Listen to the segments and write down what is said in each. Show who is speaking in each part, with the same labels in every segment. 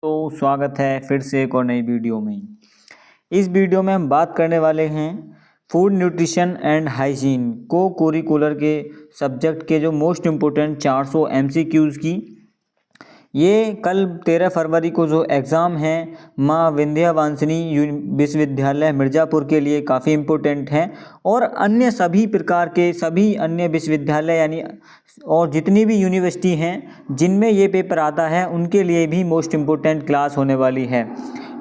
Speaker 1: तो स्वागत है फिर से एक और नई वीडियो में। इस वीडियो में हम बात करने वाले हैं फूड न्यूट्रिशन एंड हाइजीन को कोरिकुलर के सब्जेक्ट के जो मोस्ट इम्पोर्टेंट 400 MCQs की। ये कल 13 फरवरी को जो एग्ज़ाम है माँ विंध्यावासिनी विश्वविद्यालय मिर्ज़ापुर के लिए काफ़ी इम्पोर्टेंट है और अन्य सभी प्रकार के सभी अन्य विश्वविद्यालय यानी और जितनी भी यूनिवर्सिटी हैं जिनमें ये पेपर आता है उनके लिए भी मोस्ट इम्पोर्टेंट क्लास होने वाली है।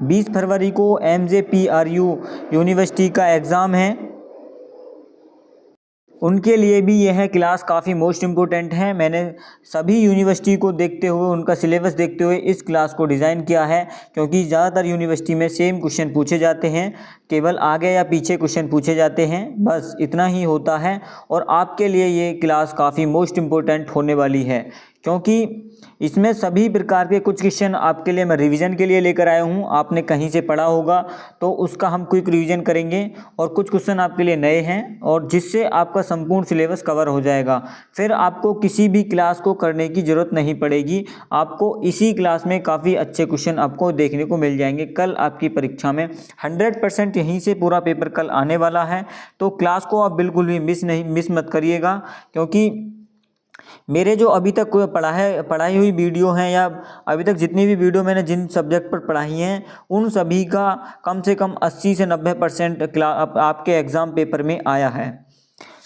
Speaker 1: 20 फरवरी को MJPRU यूनिवर्सिटी का एग्ज़ाम है, उनके लिए भी यह क्लास काफ़ी मोस्ट इम्पोर्टेंट है। मैंने सभी यूनिवर्सिटी को देखते हुए उनका सिलेबस देखते हुए इस क्लास को डिज़ाइन किया है, क्योंकि ज़्यादातर यूनिवर्सिटी में सेम क्वेश्चन पूछे जाते हैं, केवल आगे या पीछे क्वेश्चन पूछे जाते हैं, बस इतना ही होता है। और आपके लिए ये क्लास काफ़ी मोस्ट इम्पोर्टेंट होने वाली है, क्योंकि इसमें सभी प्रकार के कुछ क्वेश्चन आपके लिए मैं रिवीजन के लिए लेकर आया हूँ। आपने कहीं से पढ़ा होगा तो उसका हम क्विक रिवीजन करेंगे और कुछ क्वेश्चन आपके लिए नए हैं और जिससे आपका संपूर्ण सिलेबस कवर हो जाएगा। फिर आपको किसी भी क्लास को करने की ज़रूरत नहीं पड़ेगी, आपको इसी क्लास में काफ़ी अच्छे क्वेश्चन आपको देखने को मिल जाएंगे। कल आपकी परीक्षा में 100% यहीं से पूरा पेपर कल आने वाला है, तो क्लास को आप बिल्कुल भी मिस मत करिएगा, क्योंकि मेरे जो अभी तक पढ़ाई हुई वीडियो हैं या अभी तक जितनी भी वीडियो मैंने जिन सब्जेक्ट पर पढ़ाई हैं उन सभी का कम से कम 80 से 90% आपके एग्ज़ाम पेपर में आया है।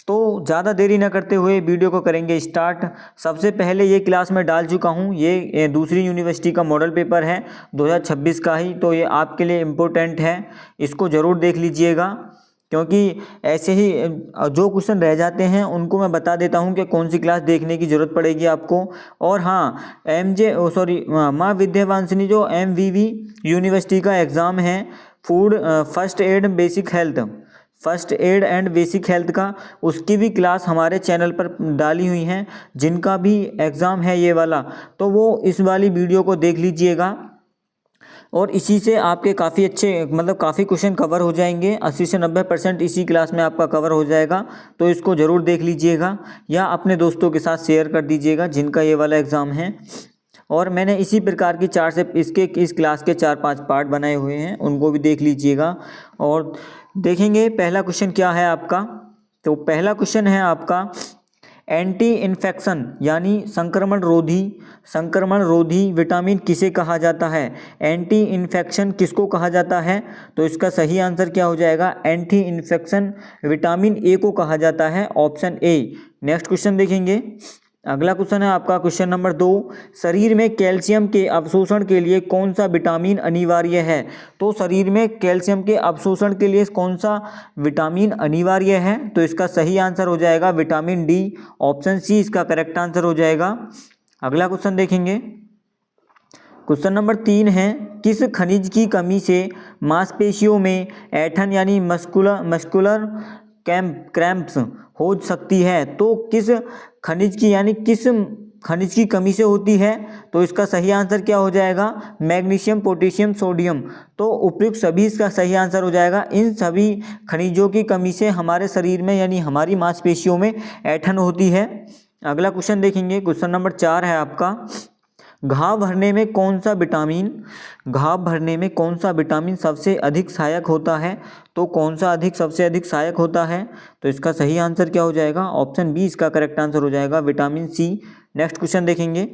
Speaker 1: तो ज़्यादा देरी न करते हुए वीडियो को करेंगे स्टार्ट। सबसे पहले ये क्लास में डाल चुका हूँ, ये दूसरी यूनिवर्सिटी का मॉडल पेपर है 2026 का ही, तो ये आपके लिए इम्पोर्टेंट है, इसको ज़रूर देख लीजिएगा, क्योंकि ऐसे ही जो क्वेश्चन रह जाते हैं उनको मैं बता देता हूं कि कौन सी क्लास देखने की ज़रूरत पड़ेगी आपको। और हाँ, माँ विंध्यवासिनी जो MVV यूनिवर्सिटी का एग्ज़ाम है food first aid and basic health का, उसकी भी क्लास हमारे चैनल पर डाली हुई हैं। जिनका भी एग्ज़ाम है ये वाला, तो वो इस वाली वीडियो को देख लीजिएगा और इसी से आपके काफ़ी अच्छे काफ़ी क्वेश्चन कवर हो जाएंगे। 80 से 90% इसी क्लास में आपका कवर हो जाएगा, तो इसको ज़रूर देख लीजिएगा या अपने दोस्तों के साथ शेयर कर दीजिएगा जिनका ये वाला एग्ज़ाम है। और मैंने इसी प्रकार की इस क्लास के 4-5 पार्ट बनाए हुए हैं, उनको भी देख लीजिएगा। और देखेंगे पहला क्वेश्चन क्या है आपका। तो पहला क्वेश्चन है आपका एंटी इन्फेक्शन यानी संक्रमण रोधी विटामिन किसे कहा जाता है। एंटी इन्फेक्शन किसको कहा जाता है, तो इसका सही आंसर क्या हो जाएगा, एंटी इन्फेक्शन विटामिन ए को कहा जाता है, ऑप्शन ए। नेक्स्ट क्वेश्चन देखेंगे। अगला क्वेश्चन है आपका क्वेश्चन नंबर 2, शरीर में कैल्शियम के अवशोषण के लिए कौन सा विटामिन अनिवार्य है। तो शरीर में कैल्शियम के अवशोषण के लिए कौन सा विटामिन अनिवार्य है, तो इसका सही आंसर हो जाएगा विटामिन डी, ऑप्शन सी इसका करेक्ट आंसर हो जाएगा। अगला क्वेश्चन देखेंगे। क्वेश्चन नंबर 3 है, किस खनिज की कमी से मांसपेशियों में ऐंठन यानी मस्कुलर क्रैम्प्स हो सकती है। तो किस खनिज की कमी से होती है, तो इसका सही आंसर क्या हो जाएगा, मैग्नीशियम, पोटेशियम, सोडियम। तो उपयुक्त सभी इसका सही आंसर हो जाएगा। इन सभी खनिजों की कमी से हमारे शरीर में यानी हमारी मांसपेशियों में ऐंठन होती है। अगला क्वेश्चन देखेंगे। क्वेश्चन नंबर 4 है आपका, घाव भरने में कौन सा विटामिन सबसे अधिक सहायक होता है। तो कौन सा सबसे अधिक सहायक होता है, तो इसका सही आंसर क्या हो जाएगा, ऑप्शन बी इसका करेक्ट आंसर हो जाएगा, विटामिन सी। नेक्स्ट क्वेश्चन देखेंगे।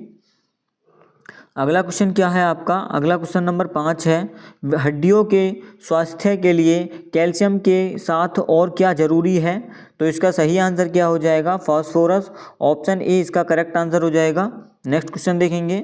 Speaker 1: अगला क्वेश्चन क्या है आपका, अगला क्वेश्चन नंबर 5 है, हड्डियों के स्वास्थ्य के लिए कैल्शियम के साथ और क्या जरूरी है। तो इसका सही आंसर क्या हो जाएगा, फास्फोरस, ऑप्शन ए इसका करेक्ट आंसर हो जाएगा। नेक्स्ट क्वेश्चन देखेंगे।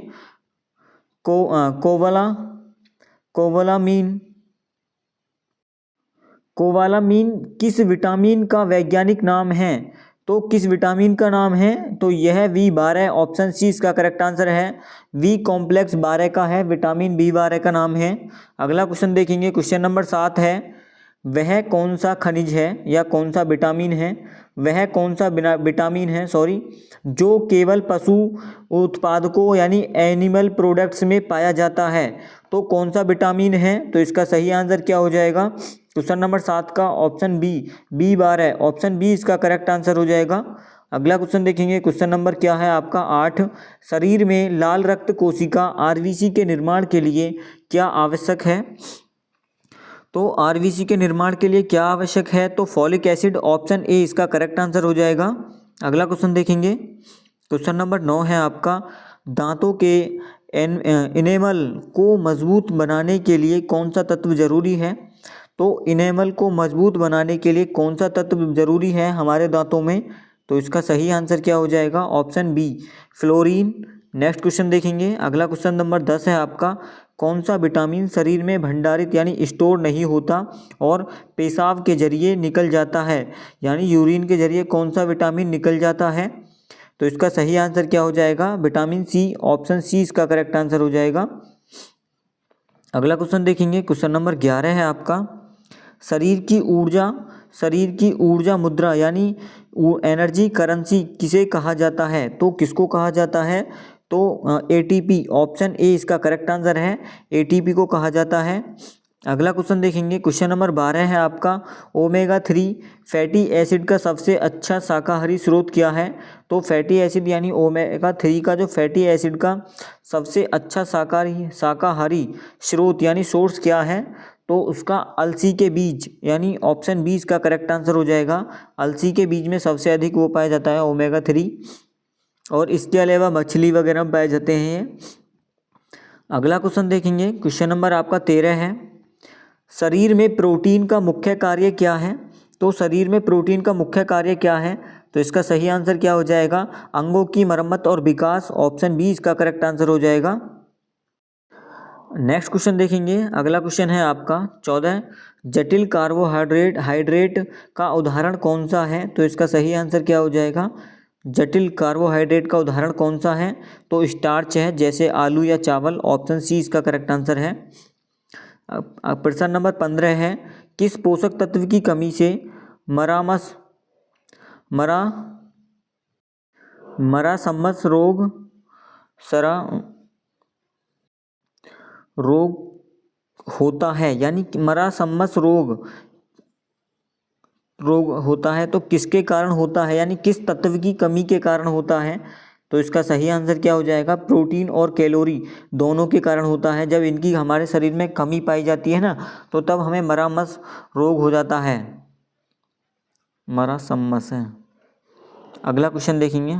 Speaker 1: कोवालामीन किस विटामिन का वैज्ञानिक नाम है। तो किस विटामिन का नाम है, तो यह V12, ऑप्शन सी इसका करेक्ट आंसर है, V कॉम्प्लेक्स 12 का है, विटामिन B12 का नाम है। अगला क्वेश्चन देखेंगे। क्वेश्चन नंबर 7 है, वह कौन सा खनिज है या कौन सा विटामिन है, जो केवल पशु उत्पादकों यानी एनिमल प्रोडक्ट्स में पाया जाता है। तो कौन सा विटामिन है, तो इसका सही आंसर क्या हो जाएगा, क्वेश्चन नंबर 7 का option B, B12, option B इसका करेक्ट आंसर हो जाएगा। अगला क्वेश्चन देखेंगे, क्वेश्चन नंबर क्या है आपका 8। शरीर में लाल रक्त कोशिका आरबीसी के निर्माण के लिए क्या आवश्यक है? तो आरबीसी के निर्माण के लिए क्या आवश्यक है? तो फॉलिक एसिड, ऑप्शन ए इसका करेक्ट आंसर हो जाएगा। अगला क्वेश्चन देखेंगे, क्वेश्चन नंबर 9 है आपका, दांतों के इनेमल को मजबूत बनाने के लिए कौन सा तत्व जरूरी है? तो इनेमल को मजबूत बनाने के लिए कौन सा तत्व जरूरी है हमारे दांतों में? तो इसका सही आंसर क्या हो जाएगा? Option B, fluorine. Next question देखेंगे, अगला क्वेश्चन नंबर 10 है आपका, कौन सा विटामिन शरीर में भंडारित यानी स्टोर नहीं होता और पेशाब के जरिए निकल जाता है, यानी यूरिन के जरिए कौन सा विटामिन निकल जाता है? तो इसका सही आंसर क्या हो जाएगा? विटामिन सी, ऑप्शन सी इसका करेक्ट आंसर हो जाएगा। अगला क्वेश्चन देखेंगे, क्वेश्चन नंबर 11 है आपका, शरीर की ऊर्जा मुद्रा यानी एनर्जी करेंसी किसे कहा जाता है? तो किसको कहा जाता है? तो एटीपी, ऑप्शन ए इसका करेक्ट आंसर है, एटीपी को कहा जाता है। अगला क्वेश्चन देखेंगे, क्वेश्चन नंबर 12 है आपका, ओमेगा 3 फैटी एसिड का सबसे अच्छा शाकाहारी स्रोत क्या है? तो फैटी एसिड यानी ओमेगा 3 का जो फैटी एसिड का सबसे अच्छा शाकाहारी स्रोत यानी सोर्स क्या है? तो उसका अलसी के बीज यानी ऑप्शन बी इसका करेक्ट आंसर हो जाएगा। अलसी के बीज में सबसे अधिक वो पाया जाता है ओमेगा 3, और इसके अलावा मछली वगैरह में पाए जाते हैं। अगला क्वेश्चन देखेंगे, क्वेश्चन नंबर आपका 13 है, शरीर में प्रोटीन का मुख्य कार्य क्या है? तो शरीर में प्रोटीन का मुख्य कार्य क्या है? तो इसका सही आंसर क्या हो जाएगा? अंगों की मरम्मत और विकास, ऑप्शन बी इसका करेक्ट आंसर हो जाएगा। नेक्स्ट क्वेश्चन देखेंगे, अगला क्वेश्चन है आपका 14, जटिल कार्बोहाइड्रेट का उदाहरण कौन सा है? तो इसका सही आंसर क्या हो जाएगा? जटिल कार्बोहाइड्रेट का उदाहरण कौन सा है? तो स्टार्च है, जैसे आलू या चावल, ऑप्शन सी इसका करेक्ट आंसर है। प्रश्न नंबर 15 है, किस पोषक तत्व की कमी से मरासमस रोग होता है, यानी मरासमस रोग होता है, तो किसके कारण होता है, यानी किस तत्व की कमी के कारण होता है? तो इसका सही आंसर क्या हो जाएगा? प्रोटीन और कैलोरी दोनों के कारण होता है। जब इनकी हमारे शरीर में कमी पाई जाती है ना, तो तब हमें मरासमस रोग हो जाता है, मरासमस है। अगला क्वेश्चन देखेंगे,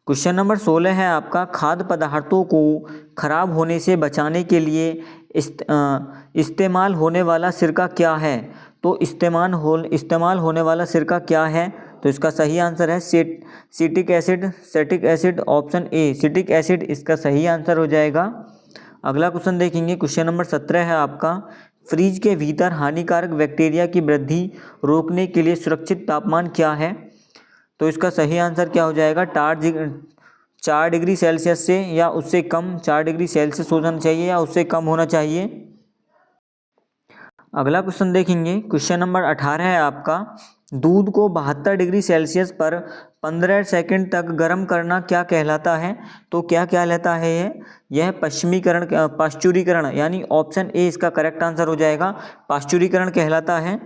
Speaker 1: क्वेश्चन नंबर 16 है आपका, खाद्य पदार्थों को खराब होने से बचाने के लिए इस्तेमाल होने वाला सिरका क्या है? तो इस्तेमाल होने वाला सिरका क्या है? तो इसका सही आंसर है citric acid, option A citric acid इसका सही आंसर हो जाएगा। अगला क्वेश्चन देखेंगे, क्वेश्चन नंबर 17 है आपका, फ्रिज के भीतर हानिकारक बैक्टीरिया की वृद्धि रोकने के लिए सुरक्षित तापमान क्या है? तो इसका सही आंसर क्या हो जाएगा? 4 डिग्री सेल्सियस से या उससे कम, 4 डिग्री सेल्सियस हो जाना चाहिए या उससे कम होना चाहिए। अगला क्वेश्चन देखेंगे, क्वेश्चन नंबर 18 है आपका, दूध को 72 डिग्री सेल्सियस पर 15 सेकंड तक गर्म करना क्या कहलाता है? तो क्या कहलाता है यह पाश्चुरीकरण, यानी ऑप्शन ए इसका करेक्ट आंसर हो जाएगा, पाश्चुरीकरण कहलाता है।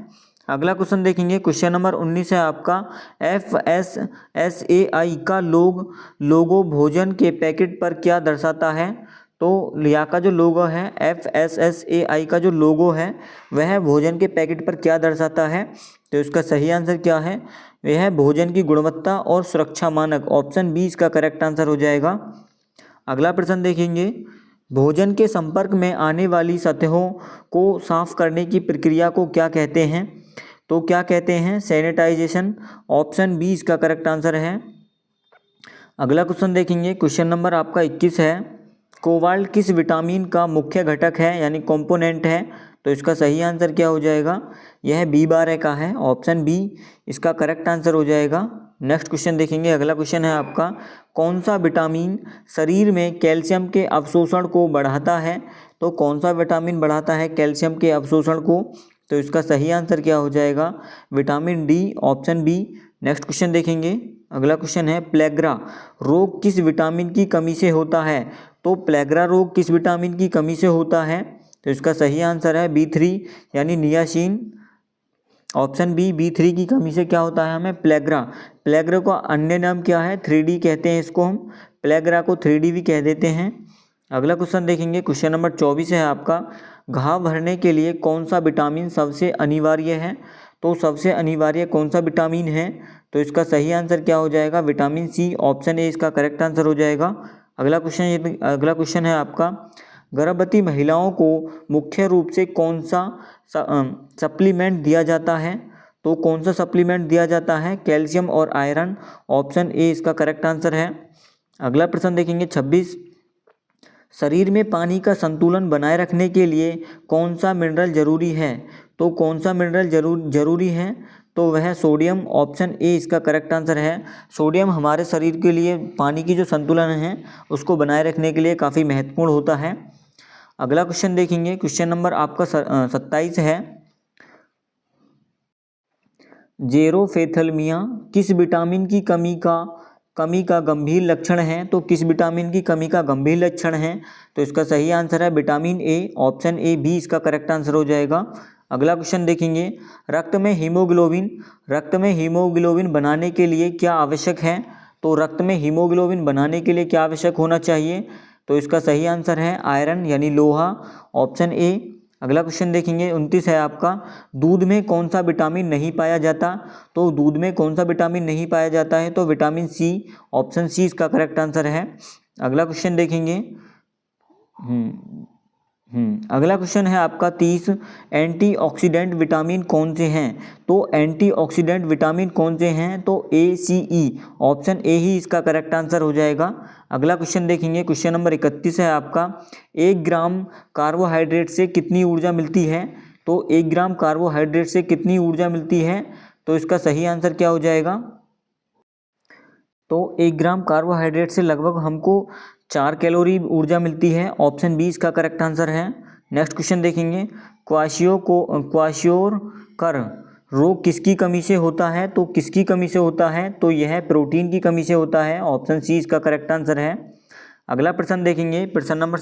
Speaker 1: अगला क्वेश्चन देखेंगे, क्वेश्चन नंबर 19 है आपका, FSSAI का लोगो भोजन के पैकेट पर क्या दर्शाता है? तो यहाँ का जो लोगो है, FSSAI का जो लोगो है, वह भोजन के पैकेट पर क्या दर्शाता है? तो इसका सही आंसर क्या है? वह भोजन की गुणवत्ता और सुरक्षा मानक, ऑप्शन बी इसका करेक्ट आंसर हो जाएगा। अगला प्रश्न देखेंगे, भोजन के संपर्क में आने वाली सतहों को साफ करने की प्रक्रिया को क्या कहते हैं? तो क्या कहते हैं? सैनिटाइजेशन, ऑप्शन बी इसका करेक्ट आंसर है। अगला क्वेश्चन देखेंगे, क्वेश्चन नंबर आपका 21 है, कोबाल्ट किस विटामिन का मुख्य घटक है यानी कंपोनेंट है? तो इसका सही आंसर क्या हो जाएगा? यह B12 का है, ऑप्शन बी इसका करेक्ट आंसर हो जाएगा। नेक्स्ट क्वेश्चन देखेंगे, अगला क्वेश्चन है आपका, कौन सा विटामिन शरीर में कैल्शियम के अवशोषण को बढ़ाता है? तो कौन सा विटामिन बढ़ाता है कैल्शियम के अवशोषण को? तो इसका सही आंसर क्या हो जाएगा? Vitamin D, option B. Next question देखेंगे, अगला क्वेश्चन है, प्लेग्रा रोग किस विटामिन की कमी से होता है? तो प्लेग्रा रोग किस विटामिन की कमी से होता है? तो इसका सही आंसर है B3 यानी नियासिन। ऑप्शन B3 की कमी से क्या होता है हमें प्लेग्रा। प्लेग्रा का अन्य नाम क्या है 3D कहते हैं इसको, हम प्लेग्रा को 3D भी कह देते हैं। अगला क्वेश्चन देखेंगे, क्वेश्चन नंबर 24 है आपका, घाव भरने के लिए कौन सा विटामिन सबसे अनिवार्य है। तो सबसे अनिवार्य कौन सा विटामिन है, तो इसका सही आंसर क्या हो जाएगा विटामिन C, ऑप्शन ए इसका करेक्ट आंसर हो जाएगा। अगला क्वेश्चन है आपका, गर्भवती महिलाओं को मुख्य रूप से कौन सा सप्लीमेंट दिया जाता है। तो कौन सा सप्लीमेंट दिया जाता है, कैल्शियम और आयरन, ऑप्शन ए इसका करेक्ट आंसर है। अगला प्रश्न देखेंगे 26, शरीर में पानी का संतुलन बनाए रखने के लिए कौन सा मिनरल जरूरी है। तो कौन सा मिनरल जरूरी है, तो वह सोडियम, ऑप्शन ए इसका करेक्ट आंसर है। सोडियम हमारे शरीर के लिए पानी की जो संतुलन है उसको बनाए रखने के लिए काफ़ी महत्वपूर्ण होता है। अगला क्वेश्चन देखेंगे, क्वेश्चन नंबर आपका 27 है, जेरोफेथलमिया किस विटामिन की कमी का गंभीर लक्षण है। तो किस विटामिन की कमी का गंभीर लक्षण है, तो इसका सही आंसर है vitamin A, option A B इसका करेक्ट आंसर हो जाएगा। अगला क्वेश्चन देखेंगे, रक्त में हीमोग्लोबिन बनाने के लिए क्या आवश्यक है। तो रक्त में हीमोग्लोबिन बनाने के लिए क्या आवश्यक होना चाहिए, तो इसका सही आंसर है आयरन यानी लोहा, ऑप्शन ए। अगला क्वेश्चन देखेंगे 29 है आपका, दूध में कौन सा विटामिन नहीं पाया जाता। तो दूध में कौन सा विटामिन नहीं पाया जाता है, तो विटामिन C, ऑप्शन C इसका करेक्ट आंसर है। अगला क्वेश्चन देखेंगे, अगला क्वेश्चन है आपका 30, एंटीऑक्सीडेंट विटामिन कौन से हैं। तो एंटीऑक्सीडेंट विटामिन कौन से हैं, तो ACE, ऑप्शन ए ही इसका करेक्ट आंसर हो जाएगा। अगला क्वेश्चन देखेंगे, क्वेश्चन नंबर 31 है आपका, 1 ग्राम कार्बोहाइड्रेट से कितनी ऊर्जा मिलती है। तो 1 ग्राम कार्बोहाइड्रेट से कितनी ऊर्जा मिलती है, तो इसका सही आंसर क्या हो जाएगा। तो 1 ग्राम कार्बोहाइड्रेट से लगभग हमको 4 कैलोरी ऊर्जा मिलती है, ऑप्शन बी इसका करेक्ट आंसर है। नेक्स्ट क्वेश्चन देखेंगे, क्वाशियोकर रोग किसकी कमी से होता है। तो किसकी कमी से होता है, तो यह प्रोटीन की कमी से होता है, ऑप्शन सी इसका करेक्ट आंसर है। अगला प्रश्न देखेंगे, प्रश्न नंबर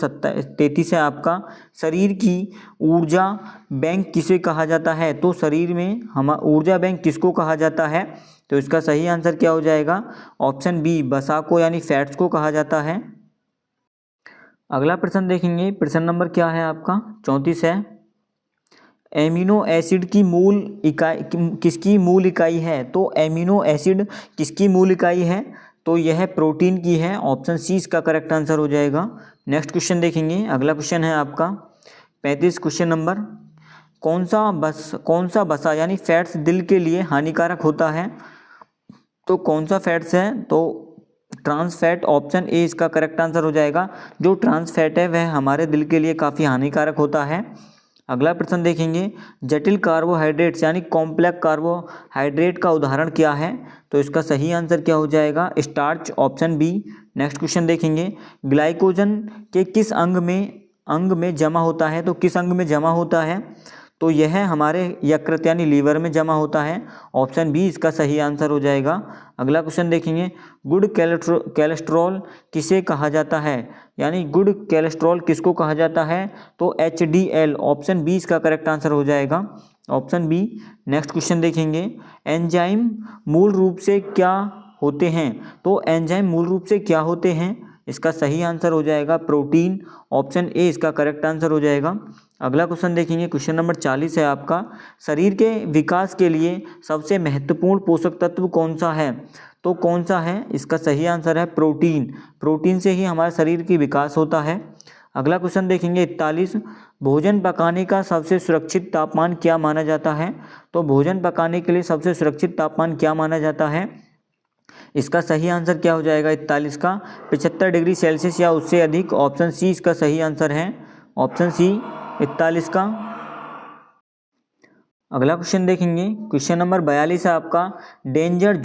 Speaker 1: 33 है आपका, शरीर की ऊर्जा बैंक किसे कहा जाता है। तो शरीर में ऊर्जा बैंक किसको कहा जाता है, तो इसका सही आंसर क्या हो जाएगा, ऑप्शन बी वसा को यानी फैट्स को कहा जाता है। अगला प्रश्न देखेंगे, प्रश्न नंबर क्या है आपका 34 है, एमिनो एसिड की मूल इकाई किसकी मूल इकाई है। तो एमिनो एसिड किसकी मूल इकाई है, तो यह प्रोटीन की है, ऑप्शन सी इसका करेक्ट आंसर हो जाएगा। नेक्स्ट क्वेश्चन देखेंगे, अगला क्वेश्चन है आपका 35 क्वेश्चन नंबर, कौन सा वसा यानी फैट्स दिल के लिए हानिकारक होता है। तो कौन सा फैट्स है, तो ट्रांस फैट, ऑप्शन ए इसका करेक्ट आंसर हो जाएगा। जो ट्रांस फैट है वह हमारे दिल के लिए काफ़ी हानिकारक होता है। अगला प्रश्न देखेंगे, जटिल कार्बोहाइड्रेट्स यानी कॉम्प्लेक्स कार्बोहाइड्रेट का उदाहरण क्या है। तो इसका सही आंसर क्या हो जाएगा, starch, option B. Next question देखेंगे, ग्लाइकोजन के किस अंग में जमा होता है। तो किस अंग में जमा होता है, तो यह हमारे यकृत यानी लीवर में जमा होता है, ऑप्शन बी इसका सही आंसर हो जाएगा। अगला क्वेश्चन देखेंगे, गुड कोलेस्ट्रॉल किसे कहा जाता है, यानी गुड कोलेस्ट्रॉल किसको कहा जाता है, तो HDL, ऑप्शन बी इसका करेक्ट आंसर हो जाएगा, ऑप्शन बी। नेक्स्ट क्वेश्चन देखेंगे, एंजाइम मूल रूप से क्या होते हैं। तो एंजाइम मूल रूप से क्या होते हैं, इसका सही आंसर हो जाएगा प्रोटीन, ऑप्शन ए इसका करेक्ट आंसर हो जाएगा। अगला क्वेश्चन देखेंगे, क्वेश्चन नंबर 40 है आपका, शरीर के विकास के लिए सबसे महत्वपूर्ण पोषक तत्व कौन सा है। तो कौन सा है, इसका सही आंसर है प्रोटीन। प्रोटीन से ही हमारे शरीर की विकास होता है। अगला क्वेश्चन देखेंगे 41, भोजन पकाने का सबसे सुरक्षित तापमान क्या माना जाता है। तो भोजन पकाने के लिए सबसे सुरक्षित तापमान क्या माना जाता है, इसका सही आंसर क्या हो जाएगा 41 का 75 डिग्री सेल्सियस या उससे अधिक, ऑप्शन सी इसका सही आंसर है, ऑप्शन सी 41 का। अगला क्वेश्चन देखेंगे, क्वेश्चन नंबर 42 है आपका, डेंजर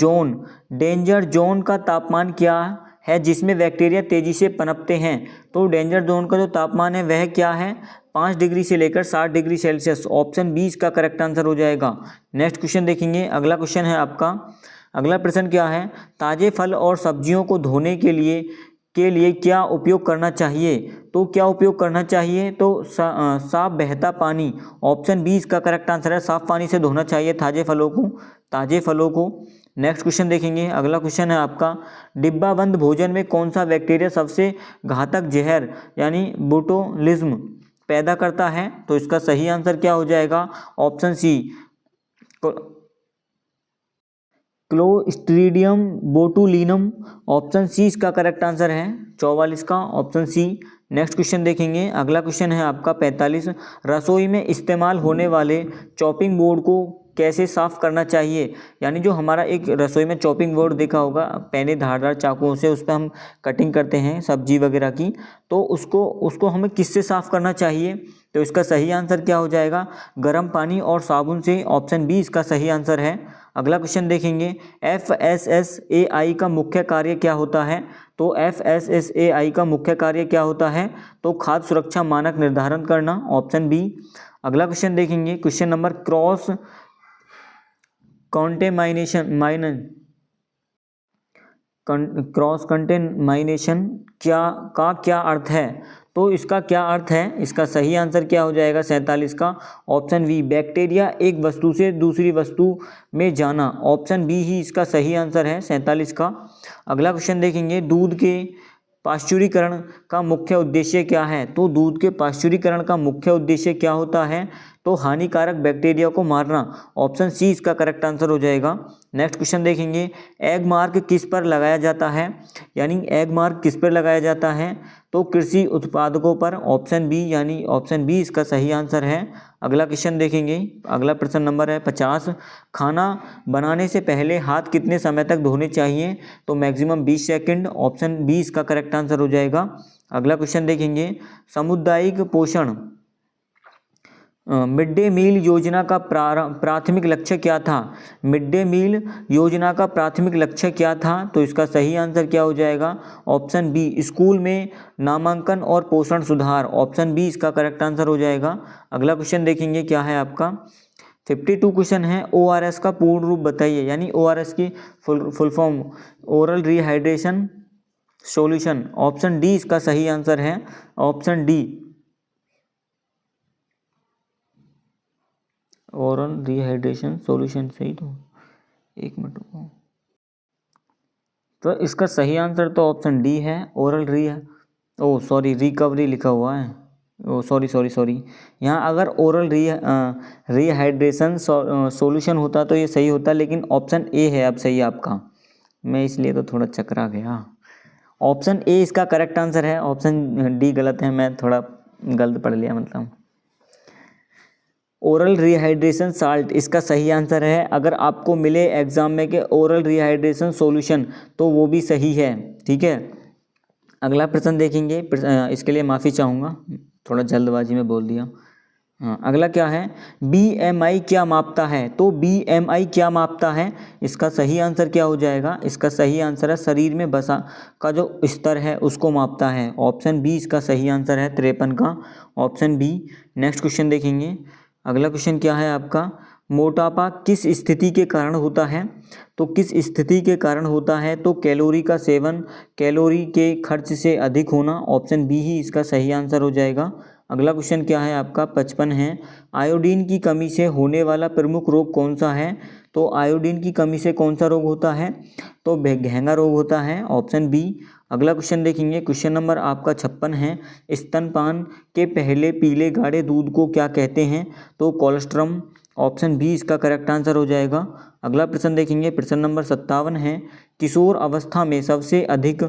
Speaker 1: जोन का तापमान क्या है जिसमें बैक्टीरिया तेजी से पनपते हैं। तो डेंजर जोन का जो तापमान है वह क्या है, 5 डिग्री से लेकर 60 डिग्री सेल्सियस, ऑप्शन बी इसका करेक्ट आंसर हो जाएगा। नेक्स्ट क्वेश्चन देखेंगे, अगला क्वेश्चन है आपका, अगला प्रश्न क्या है, ताजे फल और सब्जियों को धोने के लिए क्या उपयोग करना चाहिए। तो क्या उपयोग करना चाहिए, तो साफ बहता पानी, ऑप्शन बी इसका करेक्ट आंसर है। साफ पानी से धोना चाहिए ताजे फलों को। नेक्स्ट क्वेश्चन देखेंगे। अगला क्वेश्चन है आपका, डिब्बा बंद भोजन में कौन सा बैक्टीरिया सबसे घातक जहर यानी बोटुलिज्म पैदा करता है, तो इसका सही आंसर क्या हो जाएगा, option C Clostridium botulinum, option C इसका करेक्ट आंसर है 44 का, ऑप्शन सी। नेक्स्ट क्वेश्चन देखेंगे। अगला क्वेश्चन है आपका 45, रसोई में इस्तेमाल होने वाले चॉपिंग बोर्ड को कैसे साफ करना चाहिए, यानी जो हमारा एक रसोई में चॉपिंग बोर्ड देखा होगा, पैने धारदार चाकुओं से उस पर हम कटिंग करते हैं सब्जी वगैरह की, तो उसको हमें किससे साफ़ करना चाहिए, तो इसका सही आंसर क्या हो जाएगा, गर्म पानी और साबुन से, ऑप्शन बी इसका सही आंसर है। अगला क्वेश्चन देखेंगे, FSSAI का मुख्य कार्य क्या होता है, तो FSSAI का मुख्य कार्य क्या होता है, तो खाद्य सुरक्षा मानक निर्धारण करना, ऑप्शन बी। अगला क्वेश्चन देखेंगे, क्वेश्चन नंबर क्रॉस कंटेमाइनेशन क्या अर्थ है, तो इसका क्या अर्थ है, इसका सही आंसर क्या हो जाएगा 47 का, ऑप्शन बी बैक्टीरिया एक वस्तु से दूसरी वस्तु में जाना, ऑप्शन बी ही इसका सही आंसर है 47 का। अगला क्वेश्चन देखेंगे, दूध के पाश्चुरीकरण का मुख्य उद्देश्य क्या है, तो दूध के पाश्चुरीकरण का मुख्य उद्देश्य क्या होता है, तो हानिकारक बैक्टीरिया को मारना, ऑप्शन सी इसका करेक्ट आंसर हो जाएगा। नेक्स्ट क्वेश्चन देखेंगे, एग मार्क किस पर लगाया जाता है, यानी एग मार्क किस पर लगाया जाता है, तो कृषि उत्पादकों पर, ऑप्शन बी, यानी ऑप्शन बी इसका सही आंसर है। अगला क्वेश्चन देखेंगे। अगला प्रश्न नंबर है 50, खाना बनाने से पहले हाथ कितने समय तक धोने चाहिए, तो मैक्सिमम 20 सेकंड, ऑप्शन बी इसका करेक्ट आंसर हो जाएगा। अगला क्वेश्चन देखेंगे, सामुदायिक पोषण मिड डे मील योजना का प्राथमिक लक्ष्य क्या था, मिड डे मील योजना का प्राथमिक लक्ष्य क्या था, तो इसका सही आंसर क्या हो जाएगा, ऑप्शन बी स्कूल में नामांकन और पोषण सुधार, ऑप्शन बी इसका करेक्ट आंसर हो जाएगा। अगला क्वेश्चन देखेंगे, क्या है आपका 52 क्वेश्चन है, ORS का पूर्ण रूप बताइए, यानी ORS की full form oral rehydration solution, option D इसका सही आंसर है, option D oral rehydration solution, सही तो एक मिनट रुको, तो इसका सही आंसर तो ऑप्शन डी है, ओरल रिकवरी लिखा हुआ है, सॉरी यहाँ अगर ओरल रिहाइड्रेशन सॉल्यूशन होता तो ये सही होता, लेकिन ऑप्शन ए है अब सही आपका, मैं इसलिए तो थोड़ा चकरा गया, ऑप्शन ए इसका करेक्ट आंसर है, ऑप्शन डी गलत है, मैं थोड़ा गलत पढ़ लिया, मतलब ओरल रिहाइड्रेशन साल्ट इसका सही आंसर है। अगर आपको मिले एग्जाम में कि ओरल रिहाइड्रेशन सॉल्यूशन, तो वो भी सही है, ठीक है। अगला प्रश्न देखेंगे, इसके लिए माफ़ी चाहूँगा, थोड़ा जल्दबाजी में बोल दिया। हाँ, अगला क्या है, BMI क्या मापता है, तो BMI क्या मापता है, इसका सही आंसर क्या हो जाएगा, इसका सही आंसर है शरीर में वसा का जो स्तर है उसको मापता है, ऑप्शन बी इसका सही आंसर है 53 का, ऑप्शन बी। नेक्स्ट क्वेश्चन देखेंगे। अगला क्वेश्चन क्या है आपका, मोटापा किस स्थिति के कारण होता है, तो किस स्थिति के कारण होता है, तो कैलोरी का सेवन, कैलोरी के खर्च से अधिक होना, ऑप्शन बी ही इसका सही आंसर हो जाएगा। अगला क्वेश्चन क्या है आपका 55 है, आयोडीन की कमी से होने वाला प्रमुख रोग कौन सा है, तो आयोडीन की कमी से कौन सा रोग होता है, तो घेंघा रोग होता है, ऑप्शन बी। अगला क्वेश्चन देखेंगे, क्वेश्चन नंबर आपका 56 है, स्तनपान के पहले पीले गाढ़े दूध को क्या कहते हैं, तो कोलेस्ट्रम, ऑप्शन बी इसका करेक्ट आंसर हो जाएगा। अगला प्रश्न देखेंगे, प्रश्न नंबर 57 है, किशोर अवस्था में सबसे अधिक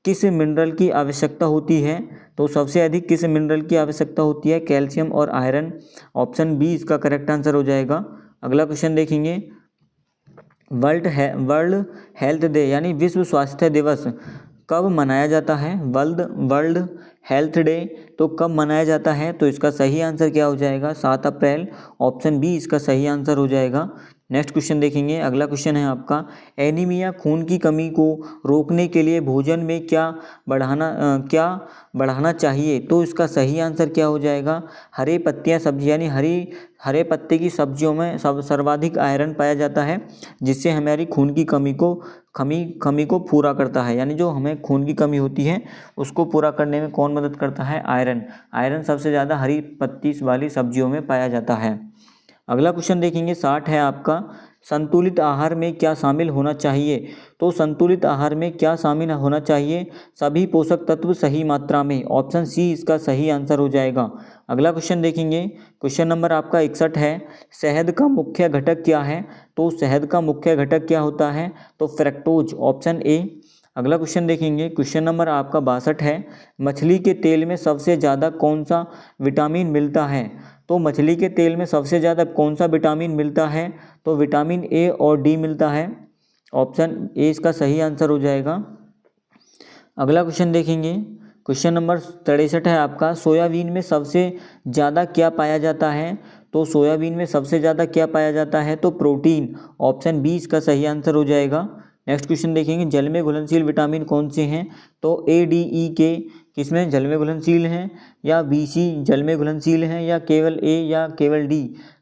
Speaker 1: किस मिनरल की आवश्यकता होती है, तो सबसे अधिक किस मिनरल की आवश्यकता होती है, कैल्शियम और आयरन, ऑप्शन बी इसका करेक्ट आंसर हो जाएगा। अगला क्वेश्चन देखेंगे, वर्ल्ड हेल्थ डे यानी विश्व स्वास्थ्य दिवस कब मनाया जाता है, वर्ल्ड हेल्थ डे तो कब मनाया जाता है, तो इसका सही आंसर क्या हो जाएगा 7 अप्रैल, ऑप्शन बी इसका सही आंसर हो जाएगा। नेक्स्ट क्वेश्चन देखेंगे। अगला क्वेश्चन है आपका, एनीमिया खून की कमी को रोकने के लिए भोजन में क्या बढ़ाना चाहिए, तो इसका सही आंसर क्या हो जाएगा, हरे पत्तियां सब्जी यानी हरे पत्ते की सब्जियों में सर्वाधिक आयरन पाया जाता है, जिससे हमारी खून की कमी को कमी को पूरा करता है, यानी जो हमें खून की कमी होती है उसको पूरा करने में कौन मदद करता है? आयरन। आयरन सबसे ज़्यादा हरी पत्ती वाली सब्जियों में पाया जाता है। अगला क्वेश्चन देखेंगे 60 है आपका, संतुलित आहार में क्या शामिल होना चाहिए? तो संतुलित आहार में क्या शामिल होना चाहिए? सभी पोषक तत्व सही मात्रा में। ऑप्शन सी इसका सही आंसर हो जाएगा। अगला क्वेश्चन देखेंगे, क्वेश्चन नंबर आपका 61 है, शहद का मुख्य घटक क्या है? तो शहद का मुख्य घटक क्या होता है? तो फ्रक्टोज, ऑप्शन ए। अगला क्वेश्चन देखेंगे, क्वेश्चन नंबर आपका 62 है, मछली के तेल में सबसे ज़्यादा कौन सा विटामिन मिलता है? तो मछली के तेल में सबसे ज़्यादा कौन सा विटामिन मिलता है? तो विटामिन ए और डी मिलता है। ऑप्शन ए इसका सही आंसर हो जाएगा। अगला क्वेश्चन देखेंगे, क्वेश्चन नंबर 63 है आपका, सोयाबीन में सबसे ज़्यादा क्या पाया जाता है? तो सोयाबीन में सबसे ज़्यादा क्या पाया जाता है? तो प्रोटीन। ऑप्शन बी इसका सही आंसर हो जाएगा। नेक्स्ट क्वेश्चन देखेंगे, जल में घुलनशील विटामिन कौन से हैं? तो ए, डी, ई, के किसमें जल में घुलनशील हैं, या बी, सी जल में घुलनशील हैं, या केवल ए या केवल डी?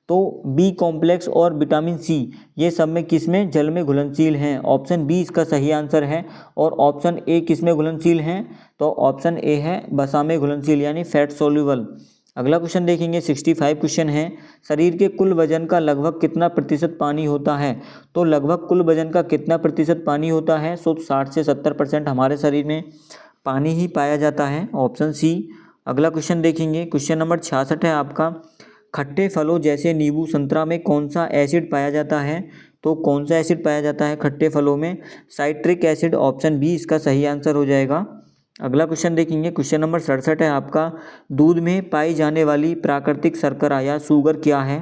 Speaker 1: तो बी कॉम्प्लेक्स और विटामिन सी ये सब में किसमें जल में घुलनशील हैं? ऑप्शन बी इसका सही आंसर है। और ऑप्शन ए किसमें घुलनशील हैं? तो ऑप्शन ए है वसा में घुलनशील, यानी फैट सोल्यूबल। अगला क्वेश्चन देखेंगे 65 क्वेश्चन है, शरीर के कुल वजन का लगभग कितना प्रतिशत पानी होता है? तो लगभग कुल वजन का कितना प्रतिशत पानी होता है? 60 से 70% हमारे शरीर में पानी ही पाया जाता है। Option C. अगला क्वेश्चन देखेंगे, क्वेश्चन नंबर 66 है आपका, खट्टे फलों जैसे नींबू संतरा में कौन सा एसिड पाया जाता है? तो कौन सा एसिड पाया जाता है खट्टे फलों में? Citric acid. ऑप्शन बी इसका सही आंसर हो जाएगा। अगला क्वेश्चन देखेंगे, क्वेश्चन नंबर 67 है आपका, दूध में पाई जाने वाली प्राकृतिक शर्करा या शुगर क्या है?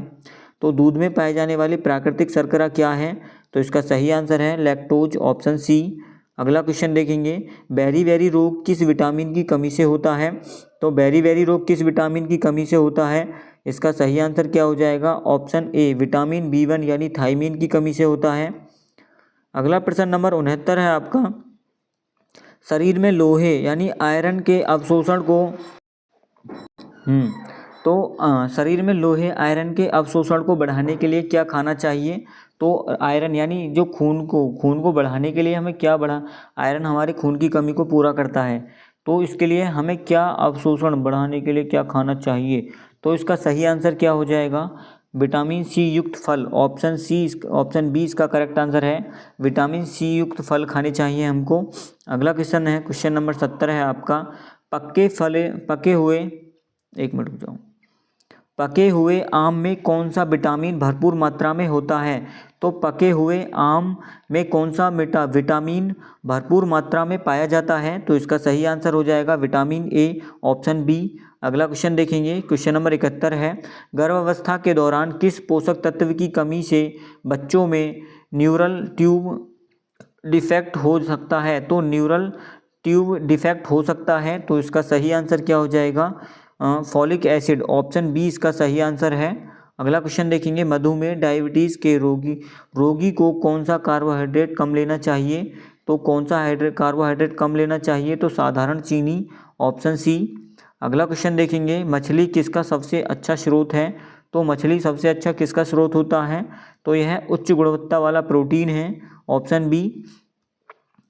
Speaker 1: तो दूध में पाई जाने वाली प्राकृतिक शर्करा क्या है? तो इसका सही आंसर है लैक्टोज। Option C. अगला क्वेश्चन देखेंगे, बेरी रोग किस विटामिन की कमी से होता है? तो बेरी रोग किस विटामिन की कमी से होता है? इसका सही आंसर क्या हो जाएगा? ऑप्शन ए, विटामिन B1 यानी थायमीन की कमी से होता है। अगला प्रश्न नंबर 69 है आपका, शरीर में लोहे यानी आयरन के अवशोषण को शरीर में लोहे आयरन के अवशोषण को बढ़ाने के लिए क्या खाना चाहिए? तो आयरन यानी जो खून को बढ़ाने के लिए हमें क्या आयरन हमारे खून की कमी को पूरा करता है, तो इसके लिए हमें क्या अवशोषण बढ़ाने के लिए क्या खाना चाहिए? तो इसका सही आंसर क्या हो जाएगा? विटामिन सी युक्त फल। ऑप्शन बी इसका करेक्ट आंसर है, विटामिन सी युक्त फल खाने चाहिए हमको। अगला क्वेश्चन है, क्वेश्चन नंबर 70 है आपका, पके हुए आम में कौन सा विटामिन भरपूर मात्रा में होता है? तो पके हुए आम में कौन सा विटामिन भरपूर मात्रा में पाया जाता है? तो इसका सही आंसर हो जाएगा विटामिन ए। Option B. अगला क्वेश्चन देखेंगे, क्वेश्चन नंबर 71 है, गर्भावस्था के दौरान किस पोषक तत्व की कमी से बच्चों में न्यूरल ट्यूब डिफेक्ट हो सकता है? तो न्यूरल ट्यूब डिफेक्ट हो सकता है, तो इसका सही आंसर क्या हो जाएगा? Folic acid. ऑप्शन बी इसका सही आंसर है। अगला क्वेश्चन देखेंगे, मधुमेह डायबिटीज़ के रोगी को कौन सा कार्बोहाइड्रेट कम लेना चाहिए? तो कौन सा कार्बोहाइड्रेट कम लेना चाहिए? तो साधारण चीनी। Option C. अगला क्वेश्चन देखेंगे, मछली किसका सबसे अच्छा स्रोत है? तो मछली सबसे अच्छा किसका स्रोत होता है? तो यह उच्च गुणवत्ता वाला प्रोटीन है। Option B.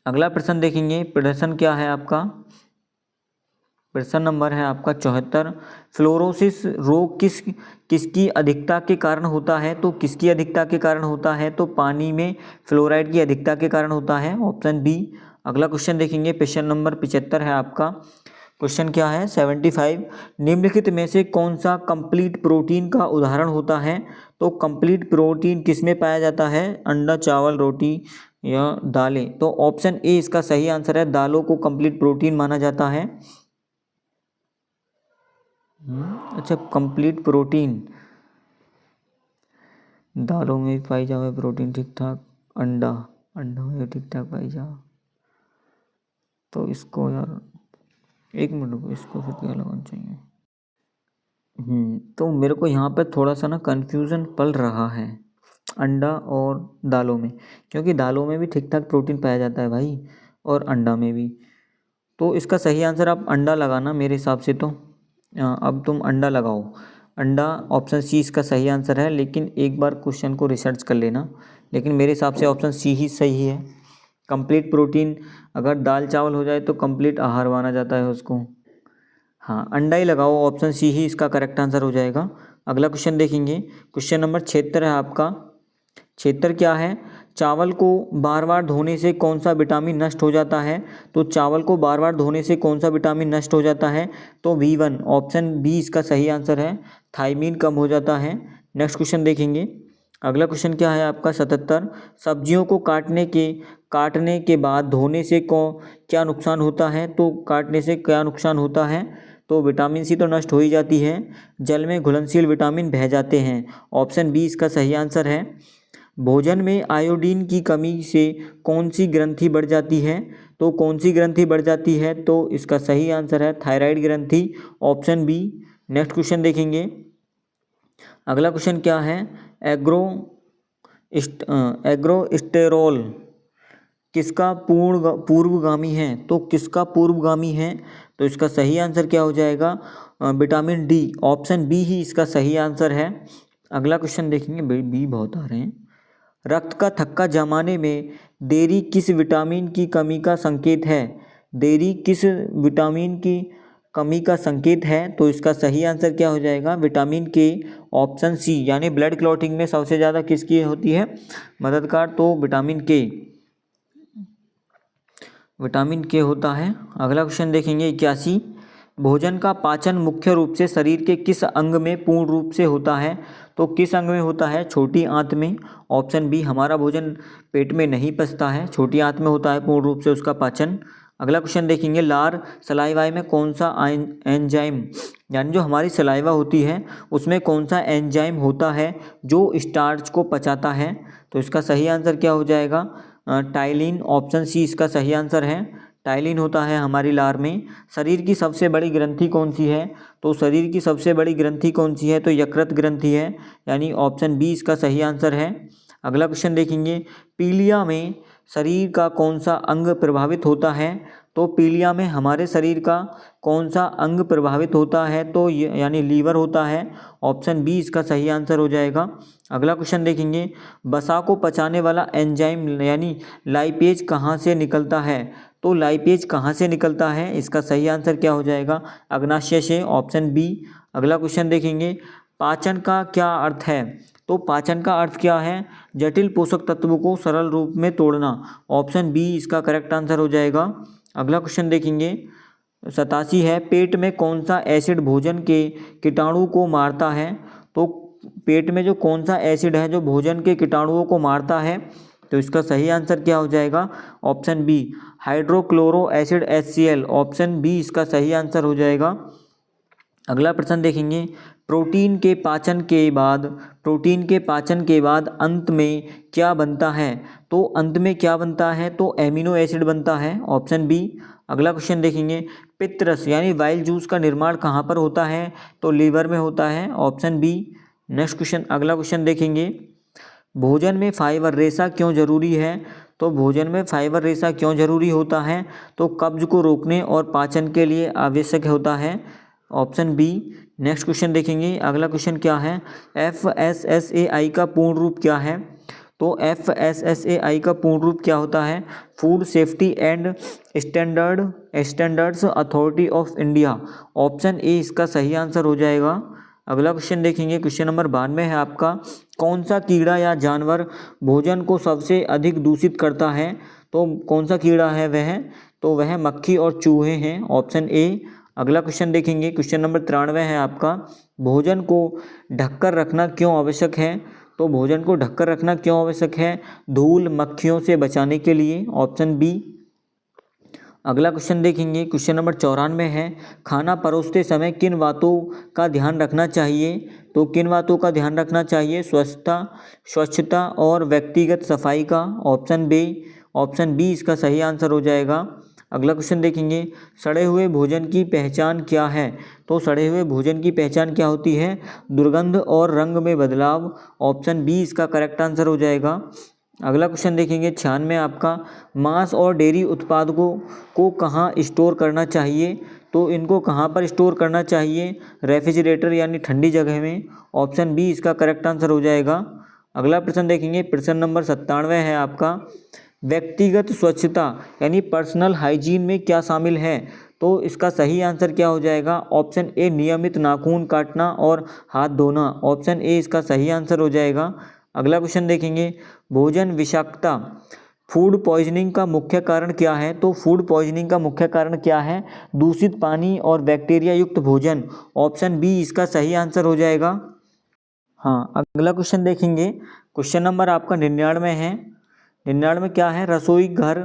Speaker 1: अगला प्रश्न देखेंगे, प्रश्न क्या है आपका? प्रश्न नंबर है आपका 74, फ्लोरोसिस रोग किसकी अधिकता के कारण होता है? तो किसकी अधिकता के कारण होता है? तो पानी में फ्लोराइड की अधिकता के कारण होता है। Option B. अगला क्वेश्चन देखेंगे, प्रश्न नंबर 75 है आपका, क्वेश्चन क्या है 75, निम्नलिखित में से कौन सा कंप्लीट प्रोटीन का उदाहरण होता है? तो कंप्लीट प्रोटीन किसमें पाया जाता है? अंडा, चावल, रोटी या दालें? तो ऑप्शन ए इसका सही आंसर है, दालों को कंप्लीट प्रोटीन माना जाता है। अच्छा, कंप्लीट प्रोटीन दालों में पाई जावे प्रोटीन ठीक ठाक, अंडा में ठीक ठाक पाई जा, तो इसको यार एक मिनट को इसको फिर क्या लगाना चाहिए? तो मेरे को यहाँ पे थोड़ा सा ना कन्फ्यूज़न पल रहा है अंडा और दालों में, क्योंकि दालों में भी ठीक ठाक प्रोटीन पाया जाता है भाई, और अंडा में भी। तो इसका सही आंसर आप अंडा लगाना मेरे हिसाब से। तो अब तुम अंडा लगाओ, अंडा ऑप्शन सी इसका सही आंसर है, लेकिन एक बार क्वेश्चन को रिसर्च कर लेना, लेकिन मेरे हिसाब से ऑप्शन सी ही सही है। कंप्लीट प्रोटीन, अगर दाल चावल हो जाए तो कंप्लीट आहार माना जाता है उसको। हाँ, अंडा ही लगाओ, ऑप्शन सी ही इसका करेक्ट आंसर हो जाएगा। अगला क्वेश्चन देखेंगे, क्वेश्चन नंबर 76 है आपका। 76 क्या है, चावल को बार बार धोने से कौन सा विटामिन नष्ट हो जाता है। तो चावल को बार बार धोने से कौन सा विटामिन नष्ट हो जाता है, तो B1, ऑप्शन बी इसका सही आंसर है, थायमीन कम हो जाता है। नेक्स्ट क्वेश्चन देखेंगे, अगला क्वेश्चन क्या है आपका 77, सब्जियों को काटने के बाद धोने से क्या नुकसान होता है। तो काटने से क्या नुकसान होता है, तो विटामिन सी तो नष्ट हो ही जाती है, जल में घुलनशील विटामिन बह जाते हैं। ऑप्शन बी इसका सही आंसर है। भोजन में आयोडीन की कमी से कौन सी ग्रंथि बढ़ जाती है। तो कौन सी ग्रंथि बढ़ जाती है, तो इसका सही आंसर है थायराइड ग्रंथि, ऑप्शन बी। नेक्स्ट क्वेश्चन देखेंगे, अगला क्वेश्चन क्या है, एग्रोस्टेरोल किसका पूर्वगामी है। तो किसका पूर्वगामी है, तो इसका सही आंसर क्या हो जाएगा, विटामिन डी, ऑप्शन बी ही इसका सही आंसर है। अगला क्वेश्चन देखेंगे, बी बहुत आ रहे हैं। रक्त का थक्का जमाने में देरी किस विटामिन की कमी का संकेत है। देरी किस विटामिन की कमी का संकेत है, तो इसका सही आंसर क्या हो जाएगा, विटामिन के, ऑप्शन सी। यानी ब्लड क्लॉटिंग में सबसे ज़्यादा किसकी होती है मददगार, तो विटामिन के होता है। अगला क्वेश्चन देखेंगे 81, भोजन का पाचन मुख्य रूप से शरीर के किस अंग में पूर्ण रूप से होता है। तो किस अंग में होता है, छोटी आंत में, ऑप्शन बी। हमारा भोजन पेट में नहीं पचता है, छोटी आंत में होता है पूर्ण रूप से उसका पाचन। अगला क्वेश्चन देखेंगे, लार सलाइवाई में कौन सा एंजाइम, यानी जो हमारी सलाइवा होती है उसमें कौन सा एंजाइम होता है जो स्टार्च को पचाता है। तो इसका सही आंसर क्या हो जाएगा, टाइलिन, ऑप्शन सी इसका सही आंसर है, टाइलिन होता है हमारी लार में। शरीर की सबसे बड़ी ग्रंथि कौन सी है, तो शरीर की सबसे बड़ी ग्रंथि कौन सी है, तो यकृत ग्रंथि है, यानी ऑप्शन बी इसका सही आंसर है। अगला क्वेश्चन देखेंगे, पीलिया में शरीर का कौन सा अंग प्रभावित होता है। तो पीलिया में हमारे शरीर का कौन सा अंग प्रभावित होता है, तो यानी लीवर होता है, ऑप्शन बी इसका सही आंसर हो जाएगा। अगला क्वेश्चन देखेंगे, वसा को पचाने वाला एंजाइम यानी लाइपेज कहाँ से निकलता है। तो लाइपेज कहाँ से निकलता है, इसका सही आंसर क्या हो जाएगा, अग्नाशय से, ऑप्शन बी। अगला क्वेश्चन देखेंगे, पाचन का क्या अर्थ है। तो पाचन का अर्थ क्या है, जटिल पोषक तत्वों को सरल रूप में तोड़ना, ऑप्शन बी इसका करेक्ट आंसर हो जाएगा। अगला क्वेश्चन देखेंगे 87 है, पेट में कौन सा एसिड भोजन के कीटाणु को मारता है। तो पेट में जो कौन सा एसिड है जो भोजन के कीटाणुओं को मारता है, तो इसका सही आंसर क्या हो जाएगा, option B, hydrochloro acid HCl, option B इसका सही आंसर हो जाएगा। अगला प्रश्न देखेंगे, प्रोटीन के पाचन के बाद अंत में क्या बनता है। तो अंत में क्या बनता है, तो एमिनो एसिड बनता है, ऑप्शन बी। अगला क्वेश्चन देखेंगे, पित्तरस यानी वाइल जूस का निर्माण कहाँ पर होता है, तो लीवर में होता है, ऑप्शन बी। नेक्स्ट क्वेश्चन, अगला क्वेश्चन देखेंगे, भोजन में फाइबर रेशा क्यों जरूरी है। तो भोजन में फाइबर रेशा क्यों जरूरी होता है, तो कब्ज को रोकने और पाचन के लिए आवश्यक होता है, ऑप्शन बी। नेक्स्ट क्वेश्चन देखेंगे, अगला क्वेश्चन क्या है, FSSAI का पूर्ण रूप क्या है। तो FSSAI का पूर्ण रूप क्या होता है, food safety and standards authority of India, option A इसका सही आंसर हो जाएगा। अगला क्वेश्चन देखेंगे, क्वेश्चन नंबर 92 है आपका, कौन सा कीड़ा या जानवर भोजन को सबसे अधिक दूषित करता है। तो कौन सा कीड़ा है वह, तो वह मक्खी और चूहे हैं, ऑप्शन ए। अगला क्वेश्चन देखेंगे, क्वेश्चन नंबर 93 है आपका, भोजन को ढककर रखना क्यों आवश्यक है। तो भोजन को ढककर रखना क्यों आवश्यक है, धूल मक्खियों से बचाने के लिए, ऑप्शन बी। अगला क्वेश्चन देखेंगे, क्वेश्चन नंबर 94 है, खाना परोसते समय किन बातों का ध्यान रखना चाहिए। तो किन बातों का ध्यान रखना चाहिए, स्वच्छता और व्यक्तिगत सफाई का, ऑप्शन बी इसका सही आंसर हो जाएगा। अगला क्वेश्चन देखेंगे, सड़े हुए भोजन की पहचान क्या है। तो सड़े हुए भोजन की पहचान क्या होती है, दुर्गंध और रंग में बदलाव, ऑप्शन बी इसका करेक्ट आंसर हो जाएगा। अगला क्वेश्चन देखेंगे 96 आपका, मांस और डेयरी उत्पादों को कहाँ स्टोर करना चाहिए। तो इनको कहाँ पर स्टोर करना चाहिए, रेफ्रिजरेटर यानी ठंडी जगह में, ऑप्शन बी इसका करेक्ट आंसर हो जाएगा। अगला प्रश्न देखेंगे, प्रश्न नंबर 97 है आपका, व्यक्तिगत स्वच्छता यानी पर्सनल हाइजीन में क्या शामिल है? तो इसका सही आंसर क्या हो जाएगा? ऑप्शन ए नियमित नाखून काटना और हाथ धोना। ऑप्शन ए इसका सही आंसर हो जाएगा। अगला क्वेश्चन देखेंगे, भोजन विषाक्तता फूड पॉइजनिंग का मुख्य कारण क्या है? तो फूड पॉइजनिंग का मुख्य कारण क्या है? दूषित पानी और बैक्टीरिया युक्त भोजन। ऑप्शन बी इसका सही आंसर हो जाएगा। हाँ, अगला क्वेश्चन देखेंगे, क्वेश्चन नंबर आपका 99 है। 99 क्या है? रसोई घर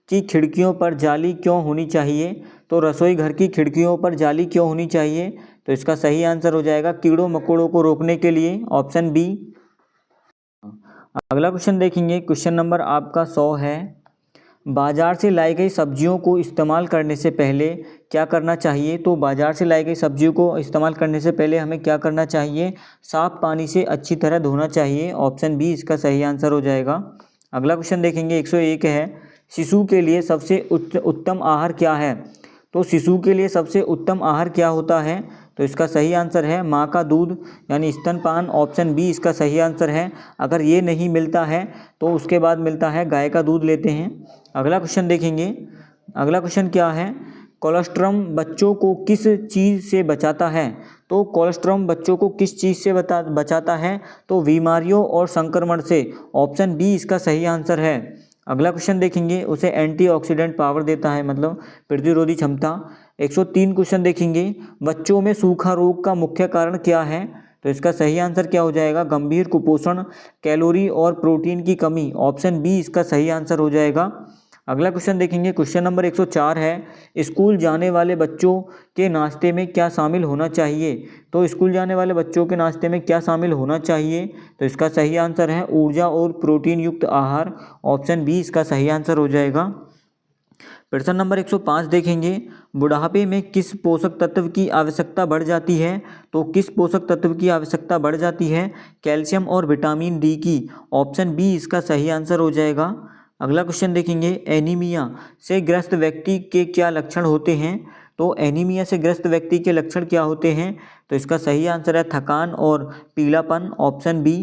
Speaker 1: की खिड़कियों पर जाली क्यों होनी चाहिए? तो रसोई घर की खिड़कियों पर जाली क्यों होनी चाहिए? तो इसका सही आंसर हो जाएगा कीड़ों मकोड़ों को रोकने के लिए। Option B. अगला क्वेश्चन देखेंगे, क्वेश्चन नंबर आपका 100 है। बाजार से लाई गई सब्जियों को इस्तेमाल करने से पहले क्या करना चाहिए? तो बाजार से लाई गई सब्जियों को इस्तेमाल करने से पहले हमें क्या करना चाहिए? साफ पानी से अच्छी तरह धोना चाहिए। ऑप्शन बी इसका सही आंसर हो जाएगा। अगला क्वेश्चन देखेंगे, 101 है। शिशु के लिए सबसे उत्तम आहार क्या है? तो शिशु के लिए सबसे उत्तम आहार क्या होता है? तो इसका सही आंसर है माँ का दूध यानी स्तनपान। ऑप्शन बी इसका सही आंसर है। अगर ये नहीं मिलता है तो उसके बाद मिलता है गाय का दूध लेते हैं। अगला क्वेश्चन देखेंगे, अगला क्वेश्चन क्या है? कोलेस्ट्रम बच्चों को किस चीज़ से बचाता है? तो कोलेस्ट्रम बच्चों को किस चीज़ से बचाता है? तो बीमारियों और संक्रमण से। ऑप्शन बी इसका सही आंसर है। अगला क्वेश्चन देखेंगे, उसे एंटीऑक्सीडेंट पावर देता है, मतलब प्रतिरोधी क्षमता। 103 क्वेश्चन देखेंगे, बच्चों में सूखा रोग का मुख्य कारण क्या है? तो इसका सही आंसर क्या हो जाएगा? गंभीर कुपोषण, कैलोरी और प्रोटीन की कमी। ऑप्शन बी इसका सही आंसर हो जाएगा। अगला क्वेश्चन देखेंगे, क्वेश्चन नंबर 104 है। स्कूल जाने वाले बच्चों के नाश्ते में क्या शामिल होना चाहिए? तो स्कूल जाने वाले बच्चों के नाश्ते में क्या शामिल होना चाहिए? तो इसका सही आंसर है ऊर्जा और प्रोटीन युक्त आहार। ऑप्शन बी इसका सही आंसर हो जाएगा। प्रश्न नंबर 105 देखेंगे, बुढ़ापे में किस पोषक तत्व की आवश्यकता बढ़ जाती है? तो किस पोषक तत्व की आवश्यकता बढ़ जाती है? कैल्शियम और विटामिन डी की। ऑप्शन बी इसका सही आंसर हो जाएगा। अगला क्वेश्चन देखेंगे, एनीमिया से ग्रस्त व्यक्ति के क्या लक्षण होते हैं? तो एनीमिया से ग्रस्त व्यक्ति के लक्षण क्या होते हैं? तो इसका सही आंसर है थकान और पीलापन। Option B.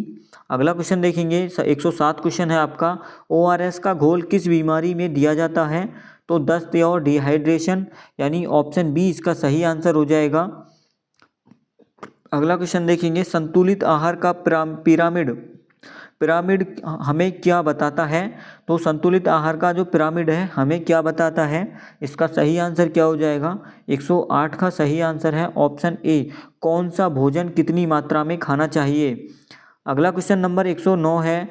Speaker 1: अगला क्वेश्चन देखेंगे, 107 क्वेश्चन है आपका। ओआरएस का घोल किस बीमारी में दिया जाता है? तो दस्त और डिहाइड्रेशन, यानी ऑप्शन बी इसका सही आंसर हो जाएगा। अगला क्वेश्चन देखेंगे, संतुलित आहार का पिरामिड हमें क्या बताता है? तो संतुलित आहार का जो पिरामिड है हमें क्या बताता है? इसका सही आंसर क्या हो जाएगा? 108 का सही आंसर है ऑप्शन ए, कौन सा भोजन कितनी मात्रा में खाना चाहिए। अगला क्वेश्चन नंबर 109 है।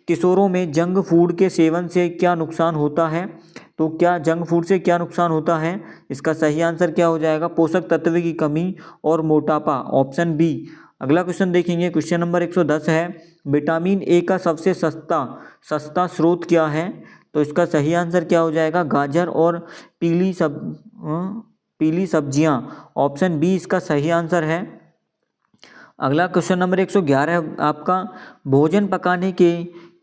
Speaker 1: किशोरों में जंक फूड के सेवन से क्या नुकसान होता है? तो क्या जंक फूड से क्या नुकसान होता है? इसका सही आंसर क्या हो जाएगा? पोषक तत्व की कमी और मोटापा। Option B. अगला क्वेश्चन देखेंगे, क्वेश्चन नंबर 110 है। विटामिन ए का सबसे सस्ता स्रोत क्या है? तो इसका सही आंसर क्या हो जाएगा? गाजर और पीली सब्जियां। ऑप्शन बी इसका सही आंसर है। अगला क्वेश्चन नंबर 111 आपका, भोजन पकाने के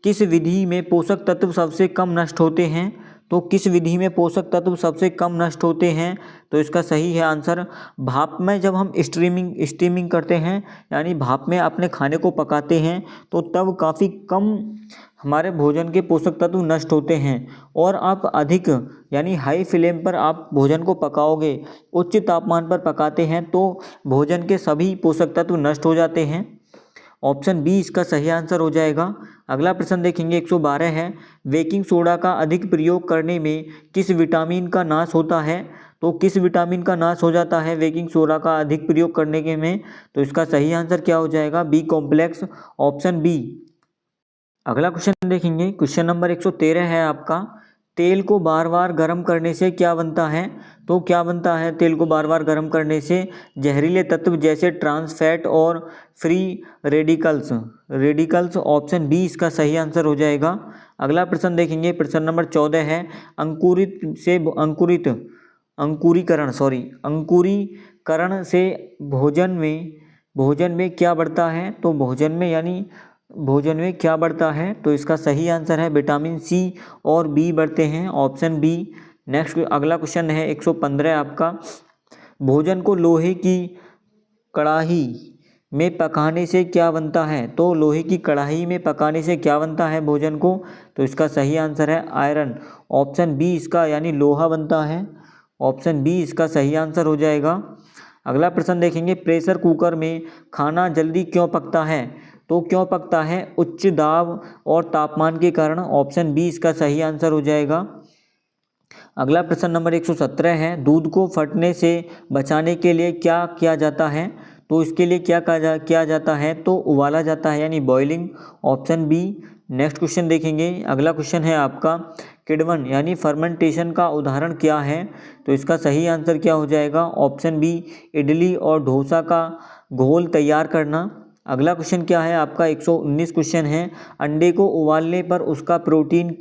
Speaker 1: किस विधि में पोषक तत्व सबसे कम नष्ट होते हैं? तो किस विधि में पोषक तत्व सबसे कम नष्ट होते हैं? तो इसका सही है आंसर भाप में। जब हम स्टीमिंग करते हैं यानी भाप में अपने खाने को पकाते हैं तो तब काफ़ी कम हमारे भोजन के पोषक तत्व नष्ट होते हैं। और आप अधिक यानी हाई फ्लेम पर आप भोजन को पकाओगे, उच्च तापमान पर पकाते हैं तो भोजन के सभी पोषक तत्व नष्ट हो जाते हैं। ऑप्शन बी इसका सही आंसर हो जाएगा। अगला प्रश्न देखेंगे, 112 है। बेकिंग सोडा का अधिक प्रयोग करने में किस विटामिन का नाश होता है? तो किस विटामिन का नाश हो जाता है बेकिंग सोडा का अधिक प्रयोग करने के में? तो इसका सही आंसर क्या हो जाएगा? B complex. Option B. अगला क्वेश्चन देखेंगे, क्वेश्चन नंबर 113 है आपका। तेल को बार बार गर्म करने से क्या बनता है? तो क्या बनता है तेल को बार बार गर्म करने से? जहरीले तत्व जैसे ट्रांस फैट और फ्री रेडिकल्स। ऑप्शन बी इसका सही आंसर हो जाएगा। अगला प्रश्न देखेंगे, प्रश्न नंबर 14 है। अंकुरीकरण से भोजन में क्या बढ़ता है? तो भोजन में क्या बढ़ता है? तो इसका सही आंसर है विटामिन सी और बी बढ़ते हैं। Option B. नेक्स्ट अगला क्वेश्चन है 115 आपका। भोजन को लोहे की कड़ाही में पकाने से क्या बनता है? तो लोहे की कढ़ाई में पकाने से क्या बनता है भोजन को? तो इसका सही आंसर है आयरन। ऑप्शन बी इसका यानी लोहा बनता है। ऑप्शन बी इसका सही आंसर हो जाएगा। अगला प्रश्न देखेंगे, प्रेशर कुकर में खाना जल्दी क्यों पकता है? तो क्यों पकता है? उच्च दाब और तापमान के कारण। ऑप्शन बी इसका सही आंसर हो जाएगा। अगला प्रश्न नंबर 117 है, दूध को फटने से बचाने के लिए क्या किया जाता है? तो इसके लिए क्या किया जाता है? तो उबाला जाता है यानी boiling. Option B. Next question देखेंगे। अगला क्वेश्चन है आपका, किण्वन यानी फर्मेंटेशन का उदाहरण क्या है? तो इसका सही आंसर क्या हो जाएगा? ऑप्शन बी, इडली और डोसा का घोल तैयार करना। अगला क्वेश्चन क्या है आपका 119 क्वेश्चन है, अंडे को उबालने पर उसका प्रोटीन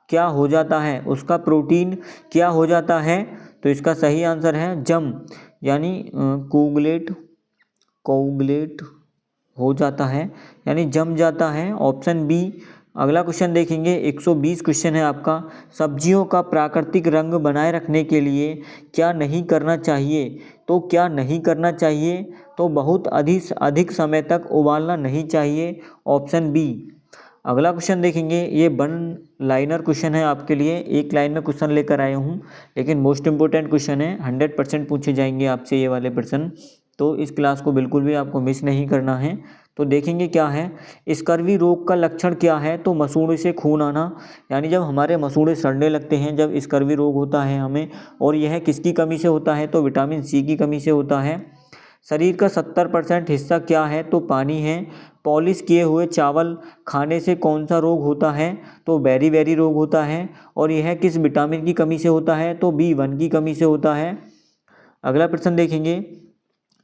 Speaker 1: क्या हो जाता है? उसका प्रोटीन क्या हो जाता है? तो इसका सही आंसर है जम यानी कोगुलेट हो जाता है यानी जम जाता है। Option B. अगला क्वेश्चन देखेंगे 120 क्वेश्चन है आपका, सब्जियों का प्राकृतिक रंग बनाए रखने के लिए क्या नहीं करना चाहिए? तो क्या नहीं करना चाहिए? तो बहुत अधिक समय तक उबालना नहीं चाहिए। Option B. अगला क्वेश्चन देखेंगे, ये वन लाइनर क्वेश्चन है आपके लिए, एक लाइन में क्वेश्चन लेकर आया हूँ, लेकिन मोस्ट इंपॉर्टेंट क्वेश्चन है, 100% पूछे जाएंगे आपसे ये वाले प्रश्न, तो इस क्लास को बिल्कुल भी आपको मिस नहीं करना है। तो देखेंगे क्या है, स्कर्वी रोग का लक्षण क्या है? तो मसूड़े से खून आना, यानी जब हमारे मसूड़े सड़ने लगते हैं जब स्कर्वी रोग होता है हमें, और यह किसकी कमी से होता है? तो विटामिन सी की कमी से होता है। शरीर का 70% हिस्सा क्या है? तो पानी है। पॉलिश किए हुए चावल खाने से कौन सा रोग होता है? तो बेरी रोग होता है। और यह किस विटामिन की कमी से होता है? तो B1 की कमी से होता है। अगला प्रश्न देखेंगे,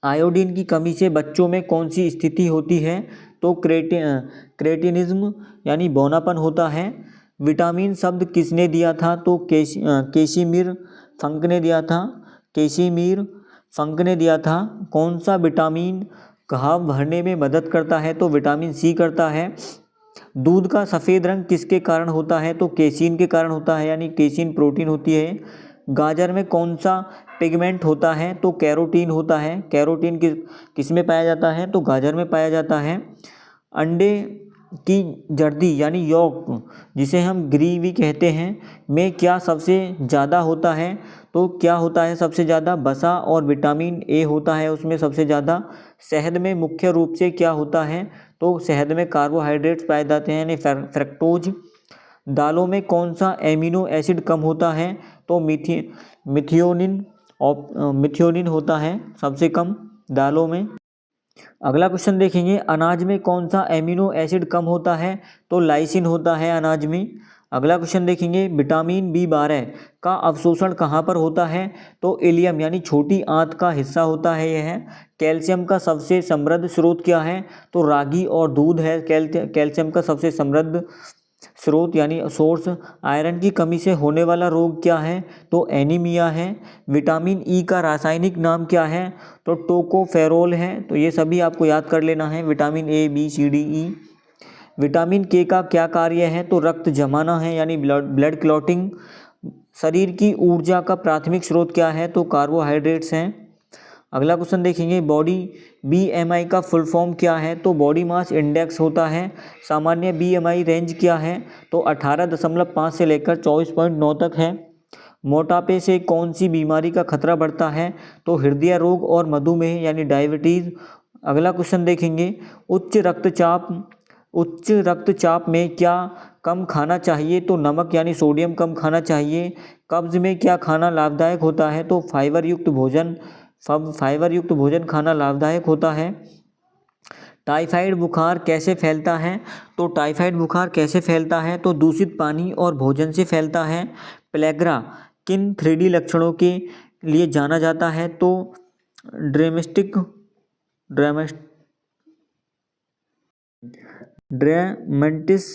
Speaker 1: आयोडीन की कमी से बच्चों में कौन सी स्थिति होती है? तो क्रेटिनिज्म यानी बौनापन होता है। विटामिन शब्द किसने दिया था? तो कैसिमिर फंक ने दिया था। कैसिमिर फंक ने दिया था। कौन सा विटामिन घाव भरने में मदद करता है? तो विटामिन सी करता है। दूध का सफ़ेद रंग किसके कारण होता है? तो केसिन के कारण होता है, यानी केसिन प्रोटीन होती है। गाजर में कौन सा पिगमेंट होता है? तो कैरोटीन होता है। कैरोटीन किस में पाया जाता है? तो गाजर में पाया जाता है। अंडे की जर्दी यानी यॉक, जिसे हम ग्रेवी कहते हैं, में क्या सबसे ज़्यादा होता है? तो क्या होता है सबसे ज़्यादा? वसा और विटामिन ए होता है उसमें सबसे ज़्यादा। शहद में मुख्य रूप से क्या होता है? तो शहद में कार्बोहाइड्रेट्स पाए जाते हैं यानी फ्रक्टोज। दालों में कौन सा एमिनो एसिड कम होता है? तो मिथियोनिन होता है सबसे कम दालों में। अगला क्वेश्चन देखेंगे, अनाज में कौन सा एमिनो एसिड कम होता है? तो लाइसिन होता है अनाज में। अगला क्वेश्चन देखेंगे, विटामिन B12 का अवशोषण कहाँ पर होता है? तो इलियम यानी छोटी आंत का हिस्सा होता है यह। कैल्शियम का सबसे समृद्ध स्रोत क्या है? तो रागी और दूध है कैल्शियम का सबसे समृद्ध स्रोत यानी सोर्स। आयरन की कमी से होने वाला रोग क्या है? तो एनीमिया है। विटामिन ई का रासायनिक नाम क्या है? तो टोकोफेरोल है। तो ये सभी आपको याद कर लेना है, vitamin A B C D E। Vitamin के का क्या कार्य है? तो रक्त जमाना है यानी ब्लड क्लॉटिंग। शरीर की ऊर्जा का प्राथमिक स्रोत क्या है? तो कार्बोहाइड्रेट्स हैं। अगला क्वेश्चन देखेंगे, बॉडी BMI का फुल फॉर्म क्या है? तो बॉडी मास इंडेक्स होता है। सामान्य BMI रेंज क्या है? तो 18.5 से लेकर 24.9 तक है। मोटापे से कौन सी बीमारी का खतरा बढ़ता है? तो हृदय रोग और मधुमेह यानी डायबिटीज़। अगला क्वेश्चन देखेंगे, उच्च रक्तचाप में क्या कम खाना चाहिए? तो नमक यानी सोडियम कम खाना चाहिए। कब्ज में क्या खाना लाभदायक होता है? तो फाइबर युक्त भोजन खाना लाभदायक होता है। टाइफाइड बुखार कैसे फैलता है? तो टाइफाइड बुखार कैसे फैलता है? तो दूषित पानी और भोजन से फैलता है। प्लेग्रा किन 3D लक्षणों के लिए जाना जाता है? तो ड्रेमेंटिस,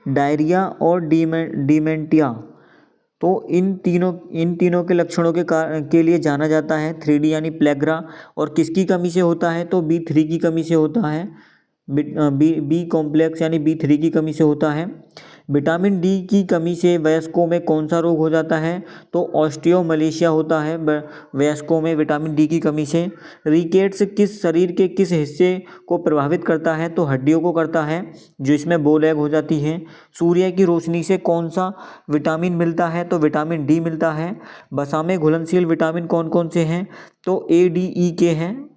Speaker 1: डायरिया और डिमेंटिया। तो इन तीनों के लक्षणों के लिए जाना जाता है 3D यानी प्लेग्रा। और किसकी कमी से होता है? तो B3 की कमी से होता है। बी कॉम्प्लेक्स यानी B3 की कमी से होता है। विटामिन डी की कमी से वयस्कों में कौन सा रोग हो जाता है? तो ऑस्टियोमलेशिया होता है वयस्कों में विटामिन डी की कमी से। रिकेट्स किस शरीर के किस हिस्से को प्रभावित करता है? तो हड्डियों को करता है, जो इसमें बोलैग हो जाती हैं। सूर्य की रोशनी से कौन सा विटामिन मिलता है? तो विटामिन डी मिलता है। वसा में घुलनशील विटामिन कौन कौन से हैं? तो ए, डी, ई के हैं।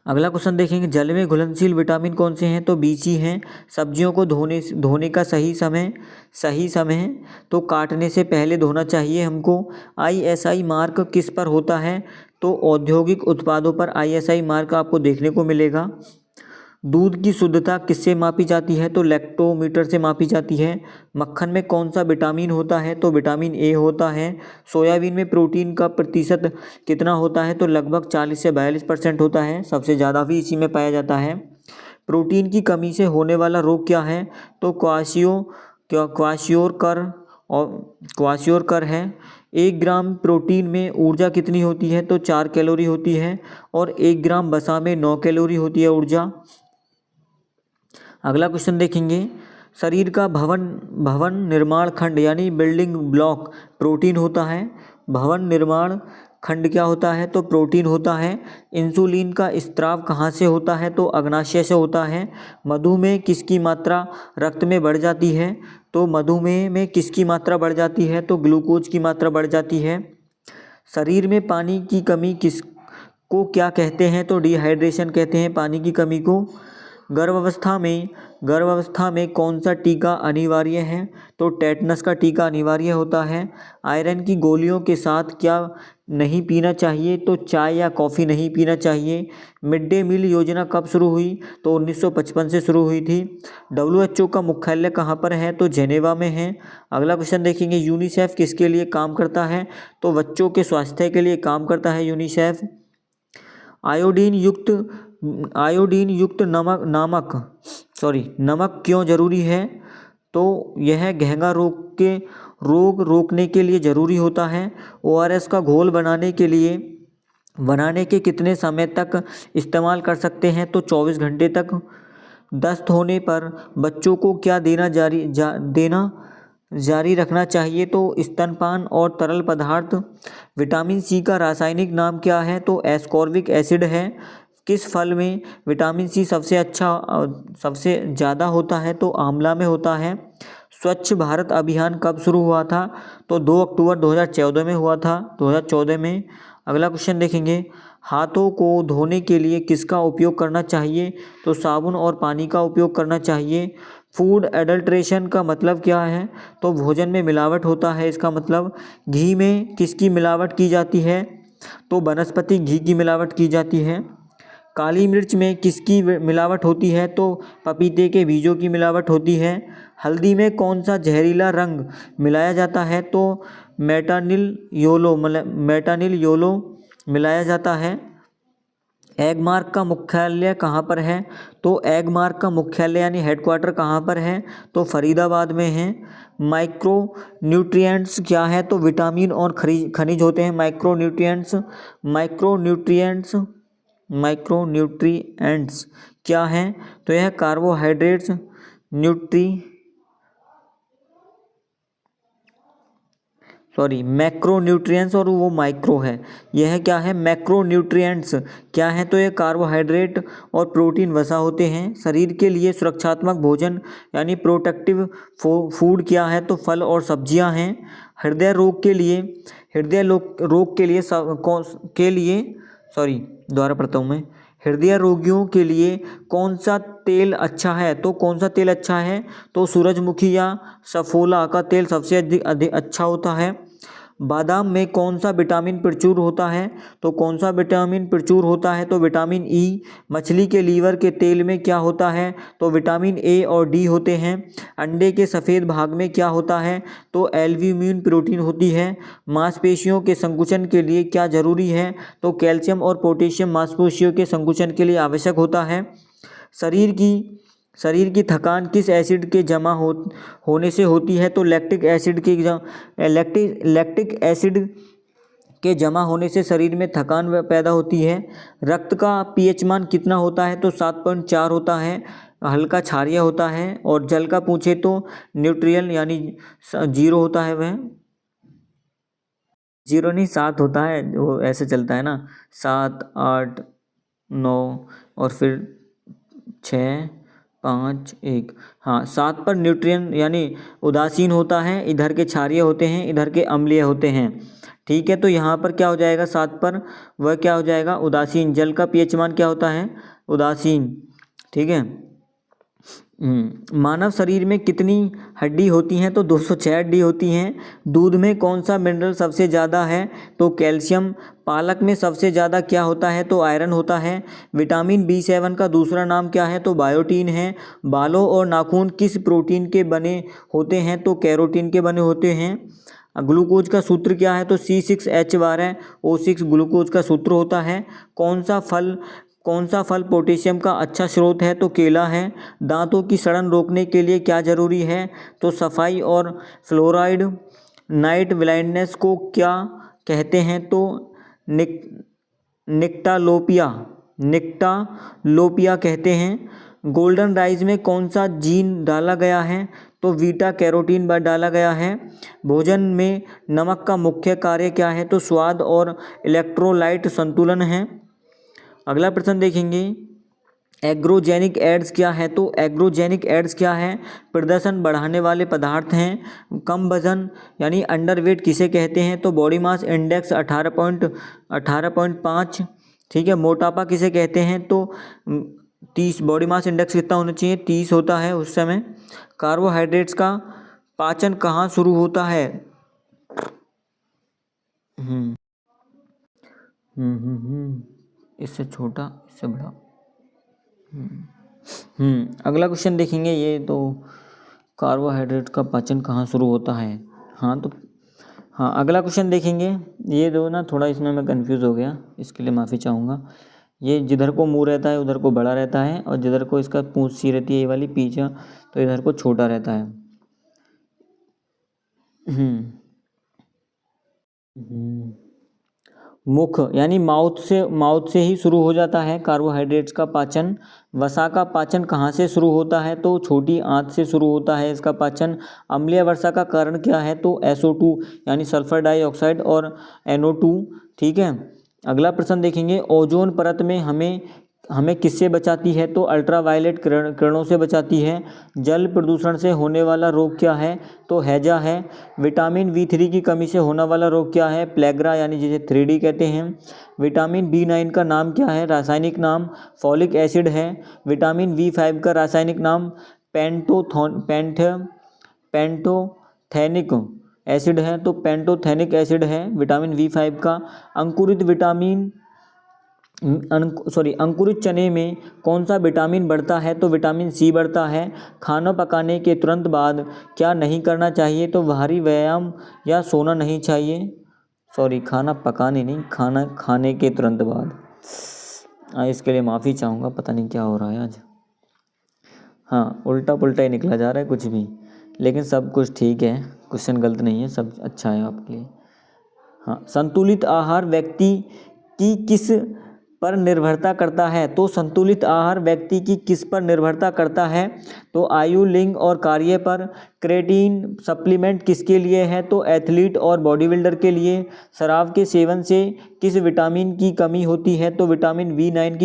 Speaker 1: अगला क्वेश्चन देखेंगे, जल में घुलनशील विटामिन कौन से हैं? तो बी, सी हैं। सब्जियों को धोने का सही समय तो काटने से पहले धोना चाहिए हमको। आईएसआई मार्क किस पर होता है? तो औद्योगिक उत्पादों पर आईएसआई मार्क आपको देखने को मिलेगा। दूध की शुद्धता किससे मापी जाती है? तो लैक्टोमीटर से मापी जाती है। मक्खन में कौन सा विटामिन होता है? तो विटामिन ए होता है। सोयाबीन में प्रोटीन का प्रतिशत कितना होता है? तो लगभग 40 से 42% होता है, सबसे ज़्यादा भी इसी में पाया जाता है। प्रोटीन की कमी से होने वाला रोग क्या है? तो क्वाशियोरकर है। 1 ग्राम प्रोटीन में ऊर्जा कितनी होती है? तो 4 कैलोरी होती है। और 1 ग्राम वसा में 9 कैलोरी होती है ऊर्जा। अगला क्वेश्चन देखेंगे, शरीर का भवन निर्माण खंड यानी बिल्डिंग ब्लॉक प्रोटीन होता है। भवन निर्माण खंड क्या होता है? तो प्रोटीन होता है। इंसुलिन का स्त्राव कहाँ से होता है? तो अग्नाशय से होता है। मधुमेह किसकी मात्रा रक्त में बढ़ जाती है? तो मधुमेह में किसकी मात्रा बढ़ जाती है? तो ग्लूकोज की मात्रा बढ़ जाती है। शरीर में पानी की कमी किसको क्या कहते हैं? तो डिहाइड्रेशन कहते हैं पानी की कमी को। गर्भावस्था में कौन सा टीका अनिवार्य है? तो टेटनस का टीका अनिवार्य होता है। आयरन की गोलियों के साथ क्या नहीं पीना चाहिए? तो चाय या कॉफ़ी नहीं पीना चाहिए। मिड डे मील योजना कब शुरू हुई? तो 1955 से शुरू हुई थी। WHO का मुख्यालय कहाँ पर है? तो जेनेवा में है। अगला क्वेश्चन देखेंगे, यूनिसेफ किसके लिए काम करता है? तो बच्चों के स्वास्थ्य के लिए काम करता है यूनिसेफ। आयोडीन युक्त नमक क्यों जरूरी है? तो यह घेंघा रोग रोकने के लिए ज़रूरी होता है। ORS का घोल बनाने के कितने समय तक इस्तेमाल कर सकते हैं? तो 24 घंटे तक। दस्त होने पर बच्चों को क्या देना जारी रखना चाहिए? तो स्तनपान और तरल पदार्थ। विटामिन सी का रासायनिक नाम क्या है? तो एस्कॉर्बिक एसिड है। किस फल में विटामिन सी सबसे ज़्यादा होता है? तो आंवला में होता है। स्वच्छ भारत अभियान कब शुरू हुआ था? तो 2 अक्टूबर 2014 में हुआ था, 2014 में। अगला क्वेश्चन देखेंगे, हाथों को धोने के लिए किसका उपयोग करना चाहिए? तो साबुन और पानी का उपयोग करना चाहिए। फूड एडल्ट्रेशन का मतलब क्या है? तो भोजन में मिलावट होता है, इसका मतलब। घी में किसकी मिलावट की जाती है? तो वनस्पति घी की मिलावट की जाती है। काली मिर्च में किसकी मिलावट होती है? तो पपीते के बीजों की मिलावट होती है। हल्दी में कौन सा जहरीला रंग मिलाया जाता है? तो मेटानिल योलो मिलाया जाता है। एगमार्क का मुख्यालय कहाँ पर है? तो एगमार्क का मुख्यालय यानी हेडक्वार्टर कहाँ पर है? तो फरीदाबाद में है। माइक्रो न्यूट्रिएंट्स क्या है? तो विटामिन और खनिज होते हैं माइक्रोन्यूट्रिएंट्स क्या हैं? तो यह कार्बोहाइड्रेट्स, मैक्रोन्यूट्रिएंट्स और वो माइक्रो है। यह क्या है? मैक्रोन्यूट्रिएंट्स क्या है? तो ये कार्बोहाइड्रेट और प्रोटीन वसा होते हैं। शरीर के लिए सुरक्षात्मक भोजन यानी प्रोटेक्टिव फूड क्या है? तो फल और सब्जियां हैं। हृदय रोग के लिए दोबारा पढ़ता हूँ मैं। हृदय रोगियों के लिए कौन सा तेल अच्छा है? तो कौन सा तेल अच्छा है? तो सूरजमुखी या सफोला का तेल सबसे अधिक अच्छा होता है। बादाम में कौन सा विटामिन प्रचुर होता है? तो कौन सा विटामिन प्रचुर होता है? तो विटामिन ई। मछली के लीवर के तेल में क्या होता है? तो विटामिन ए और डी होते हैं। अंडे के सफ़ेद भाग में क्या होता है? तो एल्ब्यूमिन प्रोटीन होती है। मांसपेशियों के संकुचन के लिए क्या जरूरी है? तो कैल्शियम और पोटेशियम मांसपेशियों के संकुचन के लिए आवश्यक होता है। शरीर की थकान किस एसिड के जमा होने से होती है? तो लैक्टिक एसिड के जमा होने से शरीर में थकान पैदा होती है। रक्त का पीएच मान कितना होता है? तो 7.4 होता है। हल्का क्षारीय होता है, और जल का पूछे तो न्यूट्रियल यानी 0 होता है, वह 0 नहीं 7 होता है, वो ऐसे चलता है ना, 7 8 9 और फिर 6 5 1। हाँ, 7 पर न्यूट्रियन यानी उदासीन होता है, इधर के क्षारीय होते हैं, इधर के अम्लीय होते हैं। ठीक है, तो यहाँ पर क्या हो जाएगा 7 पर, वह क्या हो जाएगा उदासीन। जल का पीएच मान क्या होता है, उदासीन। ठीक है। मानव शरीर में कितनी हड्डी होती हैं, तो 206 हड्डी होती हैं। दूध में कौन सा मिनरल सबसे ज़्यादा है, तो कैल्शियम। पालक में सबसे ज़्यादा क्या होता है, तो आयरन होता है। विटामिन B7 का दूसरा नाम क्या है, तो बायोटीन है। बालों और नाखून किस प्रोटीन के बने होते हैं, तो कैरोटीन के बने होते हैं। ग्लूकोज का सूत्र क्या है, तो C6H12O6 ग्लूकोज का सूत्र होता है। कौन सा फल पोटेशियम का अच्छा स्रोत है, तो केला है। दांतों की सड़न रोकने के लिए क्या जरूरी है, तो सफाई और फ्लोराइड। नाइट ब्लाइंडनेस को क्या कहते हैं, तो निक्टालोपिया कहते हैं। गोल्डन राइस में कौन सा जीन डाला गया है, तो बीटा कैरोटीन डाला गया है। भोजन में नमक का मुख्य कार्य क्या है, तो स्वाद और इलेक्ट्रोलाइट संतुलन है। अगला प्रश्न देखेंगे, एग्रोजेनिक एड्स क्या है, तो एग्रोजेनिक एड्स क्या है, प्रदर्शन बढ़ाने वाले पदार्थ हैं। कम वजन यानी अंडरवेट किसे कहते हैं, तो बॉडी मास इंडेक्स 18.5। ठीक है। मोटापा किसे कहते हैं, तो 30। बॉडी मास इंडेक्स कितना होना चाहिए, 30 होता है उस समय। कार्बोहाइड्रेट्स का पाचन कहाँ शुरू होता है। इससे छोटा, इससे बड़ा। अगला क्वेश्चन देखेंगे, ये तो कार्बोहाइड्रेट का पाचन कहाँ शुरू होता है। हाँ, अगला क्वेश्चन देखेंगे, ये दो ना थोड़ा इसमें मैं कंफ्यूज हो गया, इसके लिए माफ़ी चाहूँगा। ये जिधर को मुंह रहता है उधर को बड़ा रहता है, और जिधर को इसका पूंछ सी रहती है ये वाली पीछा, तो इधर को छोटा रहता है। मुख यानी माउथ से ही शुरू हो जाता है कार्बोहाइड्रेट्स का पाचन। वसा का पाचन कहाँ से शुरू होता है, तो छोटी आंत से शुरू होता है इसका पाचन। अम्लीय वर्षा का कारण क्या है, तो SO2 यानी सल्फर डाइऑक्साइड और NO2। ठीक है। अगला प्रश्न देखेंगे, ओजोन परत में हमें किससे बचाती है, तो अल्ट्रावायलेट किरणों से बचाती है। जल प्रदूषण से होने वाला रोग क्या है, तो हैजा है। विटामिन B3 की कमी से होने वाला रोग क्या है, प्लेग्रा यानी जिसे 3D कहते हैं। विटामिन B9 का नाम क्या है, रासायनिक नाम फॉलिक एसिड है। विटामिन B5 का रासायनिक नाम पेंटोथेनिक एसिड है, तो पेंटोथेनिक एसिड है विटामिन B5 का। अंकुरित चने में कौन सा विटामिन बढ़ता है, तो विटामिन C बढ़ता है। खाना पकाने के तुरंत बाद क्या नहीं करना चाहिए, तो भारी व्यायाम या सोना नहीं चाहिए। खाना पकाने नहीं, खाना खाने के तुरंत बाद। इसके लिए माफ़ी चाहूँगा, पता नहीं क्या हो रहा है आज। हाँ, उल्टा पुल्टा ही निकला जा रहा है कुछ भी, लेकिन सब कुछ ठीक है, क्वेश्चन गलत नहीं है, सब अच्छा है आपके लिए। हाँ, संतुलित आहार व्यक्ति की किस पर निर्भरता करता है, तो संतुलित आहार व्यक्ति की किस पर निर्भरता करता है, तो आयु, लिंग और कार्य पर। क्रेटीन सप्लीमेंट किसके लिए है, तो एथलीट और बॉडी बिल्डर के लिए। शराब के सेवन से किस विटामिन की कमी होती है, तो विटामिन B1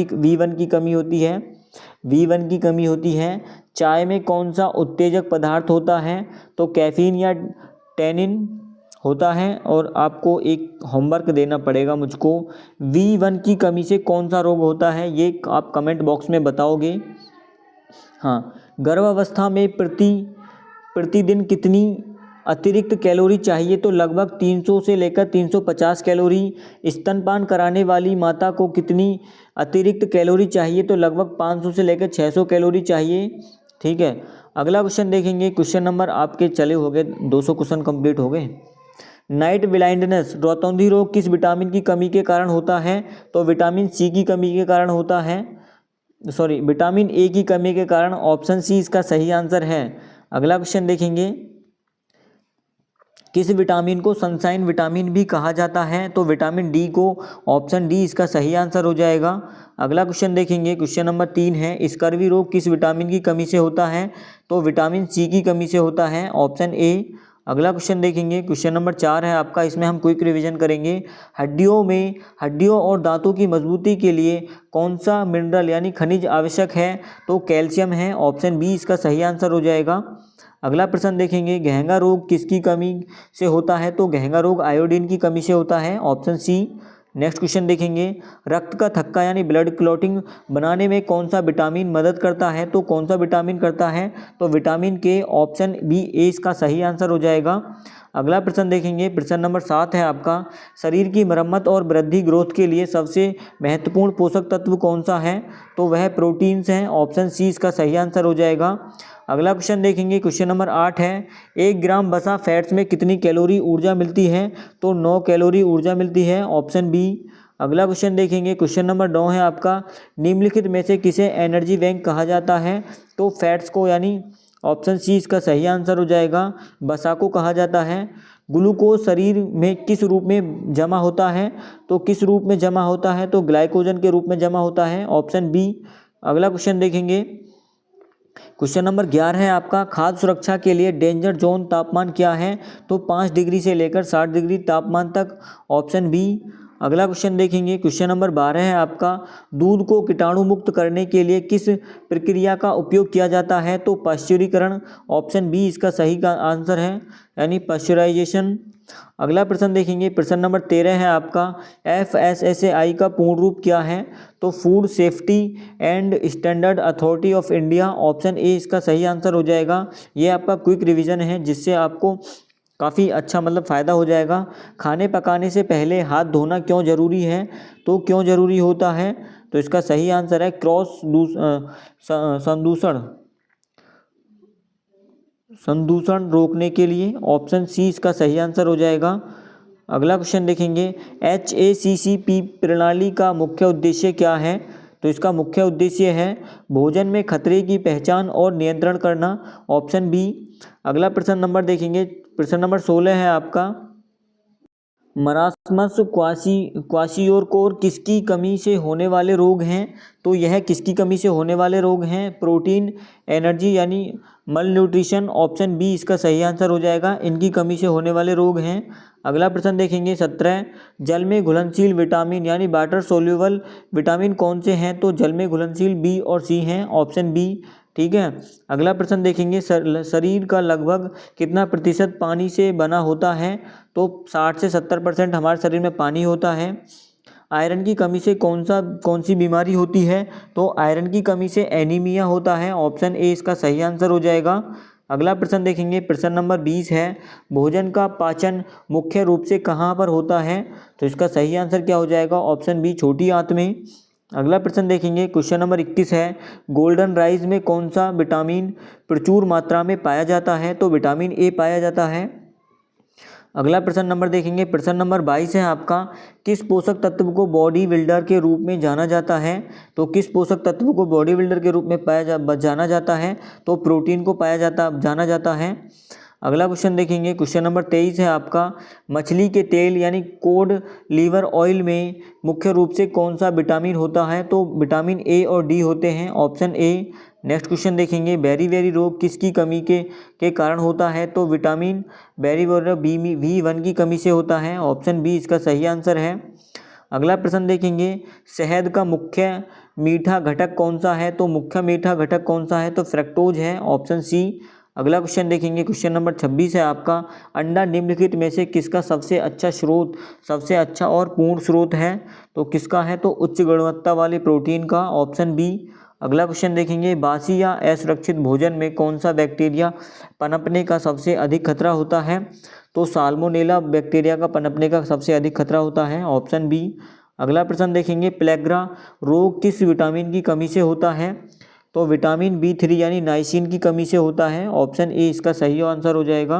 Speaker 1: की कमी होती है। B1 की कमी होती है। चाय में कौन सा उत्तेजक पदार्थ होता है, तो कैफीन या टैनिन होता है। और आपको एक होमवर्क देना पड़ेगा मुझको, B1 की कमी से कौन सा रोग होता है, ये आप कमेंट बॉक्स में बताओगे। हाँ, गर्भावस्था में प्रतिदिन कितनी अतिरिक्त कैलोरी चाहिए, तो लगभग 300 से लेकर 350 कैलोरी। स्तनपान कराने वाली माता को कितनी अतिरिक्त कैलोरी चाहिए, तो लगभग 500 से लेकर 600 कैलोरी चाहिए। ठीक है। अगला क्वेश्चन देखेंगे, क्वेश्चन नंबर आपके चले हो गए 200 क्वेश्चन कंप्लीट हो गए। नाइट ब्लाइंडनेस रौतौंधी रोग किस विटामिन की कमी के कारण होता है, तो विटामिन C की कमी के कारण होता है। विटामिन A की कमी के कारण। ऑप्शन C इसका सही आंसर है। अगला क्वेश्चन देखेंगे, किस विटामिन को सनशाइन विटामिन भी कहा जाता है? तो विटामिन डी को। ऑप्शन डी इसका सही आंसर हो जाएगा। अगला क्वेश्चन देखेंगे, क्वेश्चन नंबर 3 है, स्कर्वी रोग किस विटामिन की कमी से होता है? तो विटामिन सी की कमी से होता है, ऑप्शन ए। अगला क्वेश्चन देखेंगे, क्वेश्चन नंबर 4 है आपका, इसमें हम क्विक रिवीजन करेंगे। हड्डियों और दांतों की मजबूती के लिए कौन सा मिनरल यानी खनिज आवश्यक है? तो कैल्शियम है, ऑप्शन बी इसका सही आंसर हो जाएगा। अगला प्रश्न देखेंगे, घेंगा रोग किसकी कमी से होता है? तो घेंगा रोग आयोडीन की कमी से होता है, ऑप्शन सी। नेक्स्ट क्वेश्चन देखेंगे, रक्त का थक्का यानी ब्लड क्लॉटिंग बनाने में कौन सा विटामिन मदद करता है? तो कौन सा विटामिन करता है? तो विटामिन के, ऑप्शन बी ए इसका सही आंसर हो जाएगा। अगला प्रश्न देखेंगे, प्रश्न नंबर 7 है आपका, शरीर की मरम्मत और वृद्धि ग्रोथ के लिए सबसे महत्वपूर्ण पोषक तत्व कौन सा है? तो वह प्रोटीन्स हैं, ऑप्शन सी इसका सही आंसर हो जाएगा। अगला क्वेश्चन देखेंगे, क्वेश्चन नंबर 8 है, 1 ग्राम बसा फैट्स में कितनी कैलोरी ऊर्जा मिलती है? तो 9 कैलोरी ऊर्जा मिलती है, ऑप्शन बी। अगला क्वेश्चन देखेंगे, क्वेश्चन नंबर 9 है आपका, निम्नलिखित में से किसे एनर्जी बैंक कहा जाता है? तो फैट्स को, यानी ऑप्शन सी इसका सही आंसर हो जाएगा, बसा को कहा जाता है। ग्लूकोज शरीर में किस रूप में जमा होता है? तो किस रूप में जमा होता है? तो ग्लाइकोजन के रूप में जमा होता है, ऑप्शन बी। अगला क्वेश्चन देखेंगे, क्वेश्चन नंबर 11 है आपका, खाद्य सुरक्षा के लिए डेंजर जोन तापमान क्या है? तो 5 डिग्री से लेकर 60 डिग्री तापमान तक, ऑप्शन बी। अगला क्वेश्चन देखेंगे, क्वेश्चन नंबर 12 है आपका, दूध को कीटाणु मुक्त करने के लिए किस प्रक्रिया का उपयोग किया जाता है? तो पाश्चुरीकरण, ऑप्शन बी इसका सही का आंसर है, यानी पाश्चराइजेशन। अगला प्रश्न देखेंगे, प्रश्न नंबर 13 है आपका, FSSAI का पूर्ण रूप क्या है? तो food safety and standard authority of India, option A इसका सही आंसर हो जाएगा। ये आपका क्विक रिवीजन है जिससे आपको काफ़ी अच्छा मतलब फ़ायदा हो जाएगा। खाने पकाने से पहले हाथ धोना क्यों ज़रूरी है? तो क्यों ज़रूरी होता है? तो इसका सही आंसर है संदूषण रोकने के लिए, ऑप्शन सी इसका सही आंसर हो जाएगा। अगला क्वेश्चन देखेंगे, HACCP प्रणाली का मुख्य उद्देश्य क्या है? तो इसका मुख्य उद्देश्य है भोजन में खतरे की पहचान और नियंत्रण करना, ऑप्शन बी। अगला प्रश्न नंबर देखेंगे, प्रश्न नंबर 16 है आपका, मरासमस क्वाशियोरकोर किसकी कमी से होने वाले रोग हैं? तो यह किसकी कमी से होने वाले रोग हैं? प्रोटीन एनर्जी यानी मल न्यूट्रिशन, ऑप्शन बी इसका सही आंसर हो जाएगा, इनकी कमी से होने वाले रोग हैं। अगला प्रश्न देखेंगे 17, जल में घुलनशील विटामिन यानी वाटर सोल्यूबल विटामिन कौन से हैं? तो जल में घुलनशील बी और सी हैं, ऑप्शन बी। ठीक है। अगला प्रश्न देखेंगे, शरीर का लगभग कितना प्रतिशत पानी से बना होता है? तो 60 से 70% हमारे शरीर में पानी होता है। आयरन की कमी से कौन सी बीमारी होती है? तो आयरन की कमी से एनीमिया होता है, ऑप्शन ए इसका सही आंसर हो जाएगा। अगला प्रश्न देखेंगे, प्रश्न नंबर 20 है, भोजन का पाचन मुख्य रूप से कहाँ पर होता है? तो इसका सही आंसर क्या हो जाएगा? ऑप्शन बी, छोटी आंत में। अगला प्रश्न देखेंगे, क्वेश्चन नंबर 21 है, गोल्डन राइस में कौन सा विटामिन प्रचुर मात्रा में पाया जाता है? तो विटामिन ए पाया जाता है। अगला प्रश्न नंबर देखेंगे, प्रश्न नंबर 22 है आपका, किस पोषक तत्व को बॉडी बिल्डर के रूप में जाना जाता है? तो किस पोषक तत्व को बॉडी बिल्डर के रूप में जाना जाता है? तो प्रोटीन को जाना जाता है। अगला क्वेश्चन देखेंगे, क्वेश्चन नंबर 23 है आपका, मछली के तेल यानी कोड लीवर ऑयल में मुख्य रूप से कौन सा विटामिन होता है? तो विटामिन ए और डी होते हैं, ऑप्शन ए। नेक्स्ट क्वेश्चन देखेंगे, बेरी रोग किसकी कमी के कारण होता है? तो विटामिन बेरीबेरी B1 की कमी से होता है, ऑप्शन बी इसका सही आंसर है। अगला प्रश्न देखेंगे, शहद का मुख्य मीठा घटक कौन सा है? तो मुख्य मीठा घटक कौन सा है? तो फ्रक्टोज है, ऑप्शन सी। अगला क्वेश्चन देखेंगे, क्वेश्चन नंबर 26 है आपका, अंडा निम्नलिखित में से किसका सबसे अच्छा और पूर्ण स्रोत है? तो किसका है? तो उच्च गुणवत्ता वाले प्रोटीन का, ऑप्शन बी। अगला क्वेश्चन देखेंगे, बासी या असुरक्षित भोजन में कौन सा बैक्टीरिया पनपने का सबसे अधिक खतरा होता है? तो साल्मोनेला बैक्टीरिया का पनपने का सबसे अधिक खतरा होता है, ऑप्शन बी। अगला प्रश्न देखेंगे, प्लेग्रा रोग किस विटामिन की कमी से होता है? तो विटामिन B3 यानी नाइसिन की कमी से होता है, ऑप्शन ए इसका सही आंसर हो जाएगा।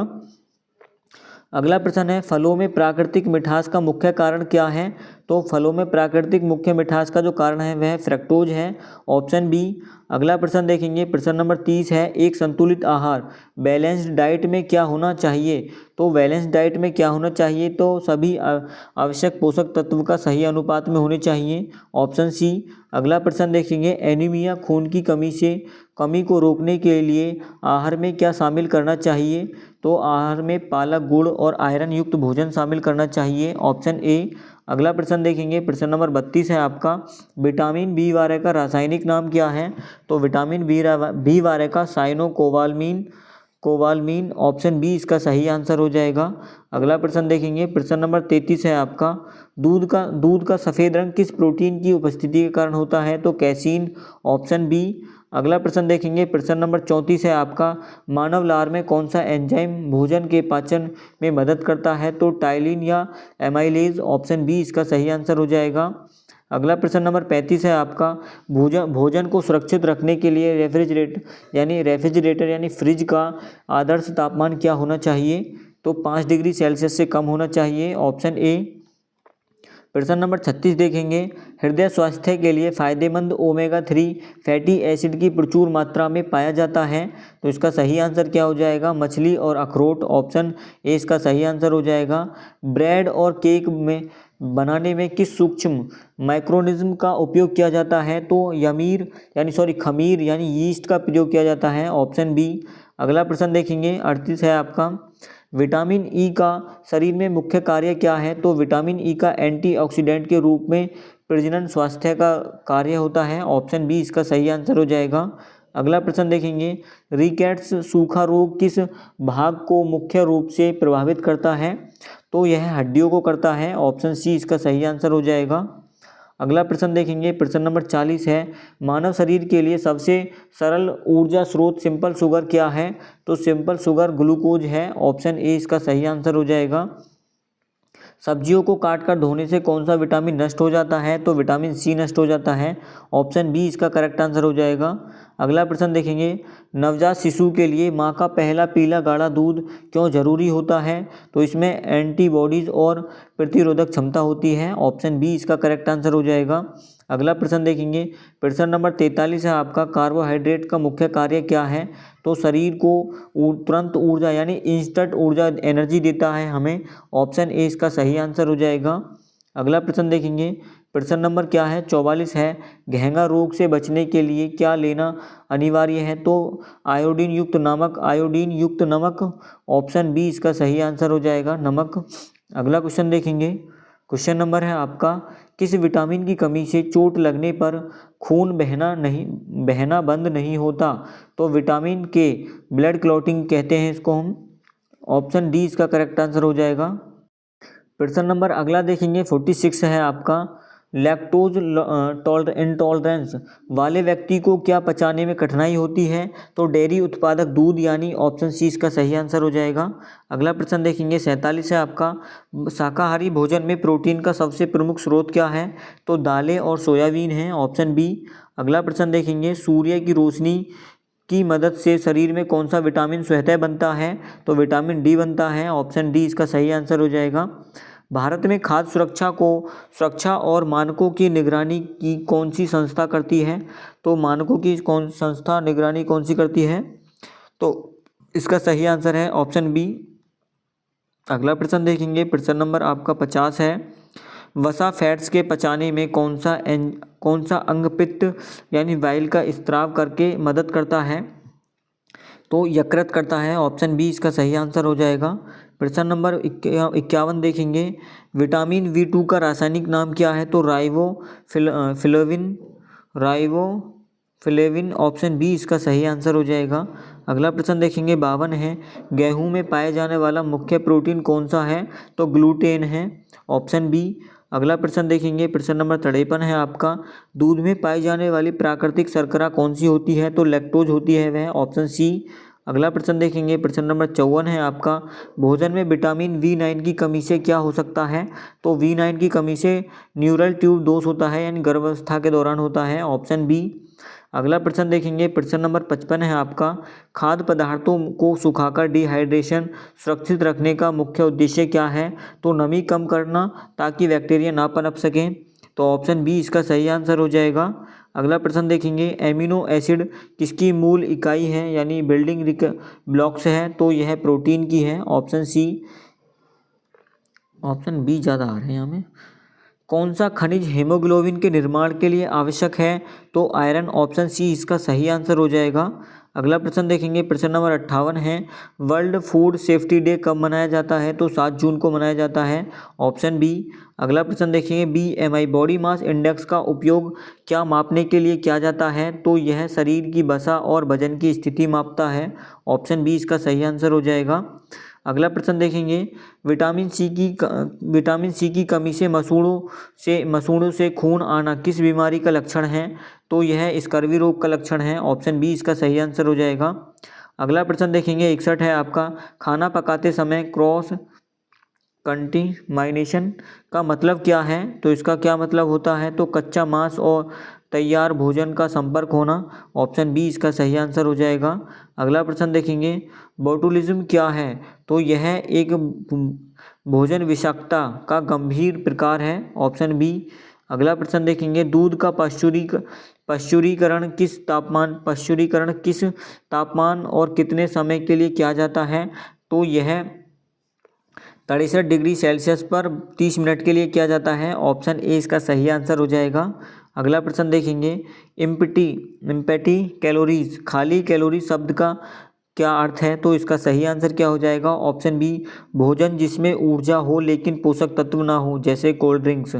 Speaker 1: अगला प्रश्न है, फलों में प्राकृतिक मिठास का मुख्य कारण क्या है? तो फलों में प्राकृतिक मुख्य मिठास का जो कारण है वह फ्रक्टोज है, ऑप्शन बी। अगला प्रश्न देखेंगे, प्रश्न नंबर 30 है, एक संतुलित आहार बैलेंस्ड डाइट में क्या होना चाहिए। तो बैलेंस्ड डाइट में क्या होना चाहिए, तो सभी आवश्यक पोषक तत्व का सही अनुपात में होने चाहिए, ऑप्शन सी। अगला प्रश्न देखेंगे, एनीमिया खून की कमी को रोकने के लिए आहार में क्या शामिल करना चाहिए। तो आहार में पालक, गुड़ और आयरन युक्त भोजन शामिल करना चाहिए, ऑप्शन ए। अगला प्रश्न देखेंगे, प्रश्न नंबर 32 है आपका, विटामिन बी 12 का रासायनिक नाम क्या है। तो विटामिन बी 12 का कोबालमीन, ऑप्शन बी इसका सही आंसर हो जाएगा। अगला प्रश्न देखेंगे, प्रश्न नंबर 33 है आपका, दूध का सफ़ेद रंग किस प्रोटीन की उपस्थिति के कारण होता है। तो कैसीन, ऑप्शन बी। अगला प्रश्न देखेंगे, प्रश्न नंबर 34 है आपका, मानव लार में कौन सा एंजाइम भोजन के पाचन में मदद करता है। तो टाइलिन या एमाइलेज, ऑप्शन बी इसका सही आंसर हो जाएगा। अगला प्रश्न नंबर 35 है आपका, भोजन को सुरक्षित रखने के लिए रेफ्रिजरेटर यानी फ्रिज का आदर्श तापमान क्या होना चाहिए। तो 5 डिग्री सेल्सियस से कम होना चाहिए, ऑप्शन ए। प्रश्न नंबर 36 देखेंगे, हृदय स्वास्थ्य के लिए फायदेमंद ओमेगा 3 फैटी एसिड की प्रचुर मात्रा में पाया जाता है। तो इसका सही आंसर क्या हो जाएगा, मछली और अखरोट, ऑप्शन ए इसका सही आंसर हो जाएगा। ब्रेड और केक में बनाने में किस सूक्ष्म माइक्रोनिज्म का उपयोग किया जाता है। तो खमीर यानी यीस्ट का प्रयोग किया जाता है, ऑप्शन बी। अगला प्रश्न देखेंगे, 38 है आपका, विटामिन ई का शरीर में मुख्य कार्य क्या है। तो विटामिन ई का एंटीऑक्सीडेंट के रूप में प्रजनन स्वास्थ्य का कार्य होता है, ऑप्शन बी इसका सही आंसर हो जाएगा। अगला प्रश्न देखेंगे, रिकेट्स सूखा रोग किस भाग को मुख्य रूप से प्रभावित करता है। तो यह हड्डियों को करता है, ऑप्शन सी इसका सही आंसर हो जाएगा। अगला प्रश्न देखेंगे, प्रश्न नंबर 40 है, मानव शरीर के लिए सबसे सरल ऊर्जा स्रोत सिंपल शुगर क्या है। तो सिंपल शुगर ग्लूकोज है, ऑप्शन ए इसका सही आंसर हो जाएगा। सब्जियों को काट कर धोने से कौन सा विटामिन नष्ट हो जाता है। तो विटामिन सी नष्ट हो जाता है, ऑप्शन बी इसका करेक्ट आंसर हो जाएगा। अगला प्रश्न देखेंगे, नवजात शिशु के लिए माँ का पहला पीला गाढ़ा दूध क्यों जरूरी होता है। तो इसमें एंटीबॉडीज और प्रतिरोधक क्षमता होती है, ऑप्शन बी इसका करेक्ट आंसर हो जाएगा। अगला प्रश्न देखेंगे, प्रश्न नंबर 43 है आपका, कार्बोहाइड्रेट का मुख्य कार्य क्या है। तो शरीर को तुरंत ऊर्जा यानी इंस्टेंट ऊर्जा एनर्जी देता है हमें, ऑप्शन ए इसका सही आंसर हो जाएगा। अगला प्रश्न देखेंगे, प्रश्न नंबर क्या है, 44 है, घेंघा रोग से बचने के लिए क्या लेना अनिवार्य है। तो आयोडीन युक्त नमक, ऑप्शन बी इसका सही आंसर हो जाएगा, नमक। अगला क्वेश्चन देखेंगे, क्वेश्चन नंबर है आपका, किस विटामिन की कमी से चोट लगने पर खून बहना बंद नहीं होता। तो विटामिन के, ब्लड क्लॉटिंग कहते हैं इसको हम, ऑप्शन डी इसका करेक्ट आंसर हो जाएगा। प्रश्न नंबर अगला देखेंगे, 46 है आपका, लैक्टोज इंटॉलरेंस वाले व्यक्ति को क्या पचाने में कठिनाई होती है। तो डेयरी उत्पादक दूध यानी, ऑप्शन सी इसका सही आंसर हो जाएगा। अगला प्रश्न देखेंगे, 47 है आपका, शाकाहारी भोजन में प्रोटीन का सबसे प्रमुख स्रोत क्या है। तो दालें और सोयाबीन है, ऑप्शन बी। अगला प्रश्न देखेंगे, सूर्य की रोशनी की मदद से शरीर में कौन सा विटामिन स्वतः बनता है। तो विटामिन डी बनता है, ऑप्शन डी इसका सही आंसर हो जाएगा। भारत में खाद्य सुरक्षा और मानकों की निगरानी की कौन सी संस्था करती है। तो मानकों की निगरानी कौन सी करती है। तो इसका सही आंसर है ऑप्शन बी। अगला प्रश्न देखेंगे, प्रश्न नंबर आपका 50 है, वसा फैट्स के पचाने में कौन सा अंग पित्त यानी बाइल का स्त्राव करके मदद करता है। तो यकृत करता है, ऑप्शन बी इसका सही आंसर हो जाएगा। प्रश्न नंबर 51 देखेंगे, विटामिन B2 का रासायनिक नाम क्या है। तो राइबोफ्लेविन, ऑप्शन बी इसका सही आंसर हो जाएगा। अगला प्रश्न देखेंगे, 52 है, गेहूं में पाए जाने वाला मुख्य प्रोटीन कौन सा है। तो ग्लूटेन है, ऑप्शन बी। अगला प्रश्न देखेंगे, प्रश्न नंबर 53 है आपका, दूध में पाई जाने वाली प्राकृतिक शर्करा कौन सी होती है। तो लैक्टोज होती है वह, ऑप्शन सी। अगला प्रश्न देखेंगे, प्रश्न नंबर 54 है आपका, भोजन में विटामिन B9 की कमी से क्या हो सकता है? तो B9 की कमी से न्यूरल ट्यूब दोष होता है, यानी गर्भावस्था के दौरान होता है, ऑप्शन बी। अगला प्रश्न देखेंगे, प्रश्न नंबर 55 है आपका, खाद्य पदार्थों को सुखाकर डिहाइड्रेशन सुरक्षित रखने का मुख्य उद्देश्य क्या है? तो नमी कम करना, ताकि बैक्टीरिया ना पनप सकें, तो ऑप्शन बी इसका सही आंसर हो जाएगा। अगला प्रश्न देखेंगे, एमिनो एसिड किसकी मूल इकाई है, यानी बिल्डिंग ब्लॉक्स है? तो यह प्रोटीन की है, ऑप्शन सी। ऑप्शन बी ज़्यादा आ रहे हैं यहाँ में। कौन सा खनिज हीमोग्लोबिन के निर्माण के लिए आवश्यक है? तो आयरन, ऑप्शन सी इसका सही आंसर हो जाएगा। अगला प्रश्न देखेंगे, प्रश्न नंबर 58 है, वर्ल्ड फूड सेफ्टी डे कब मनाया जाता है? तो 7 जून को मनाया जाता है, ऑप्शन बी। अगला प्रश्न देखेंगे, BMI बॉडी मास इंडेक्स का उपयोग क्या मापने के लिए किया जाता है? तो यह शरीर की वसा और वजन की स्थिति मापता है, ऑप्शन बी इसका सही आंसर हो जाएगा। अगला प्रश्न देखेंगे, विटामिन सी की कमी से मसूड़ों से खून आना किस बीमारी का लक्षण है? तो यह स्कर्वी रोग का लक्षण है, ऑप्शन बी इसका सही आंसर हो जाएगा। अगला प्रश्न देखेंगे, 61 है आपका, खाना पकाते समय क्रॉस कंटामिनेशन का मतलब क्या है? तो इसका क्या मतलब होता है? तो कच्चा मांस और तैयार भोजन का संपर्क होना, ऑप्शन बी इसका सही आंसर हो जाएगा। अगला प्रश्न देखेंगे, बोटुलिज्म क्या है? तो यह एक भोजन विषाक्तता का गंभीर प्रकार है, ऑप्शन बी। अगला प्रश्न देखेंगे, दूध का पश्चुरीकरण किस तापमान और कितने समय के लिए किया जाता है? तो यह 63 डिग्री सेल्सियस पर 30 मिनट के लिए किया जाता है, ऑप्शन ए इसका सही आंसर हो जाएगा। अगला प्रश्न देखेंगे, एम्प्टी कैलोरीज, खाली कैलोरी शब्द का क्या अर्थ है? तो इसका सही आंसर क्या हो जाएगा? ऑप्शन बी, भोजन जिसमें ऊर्जा हो लेकिन पोषक तत्व ना हो, जैसे कोल्ड ड्रिंक्स।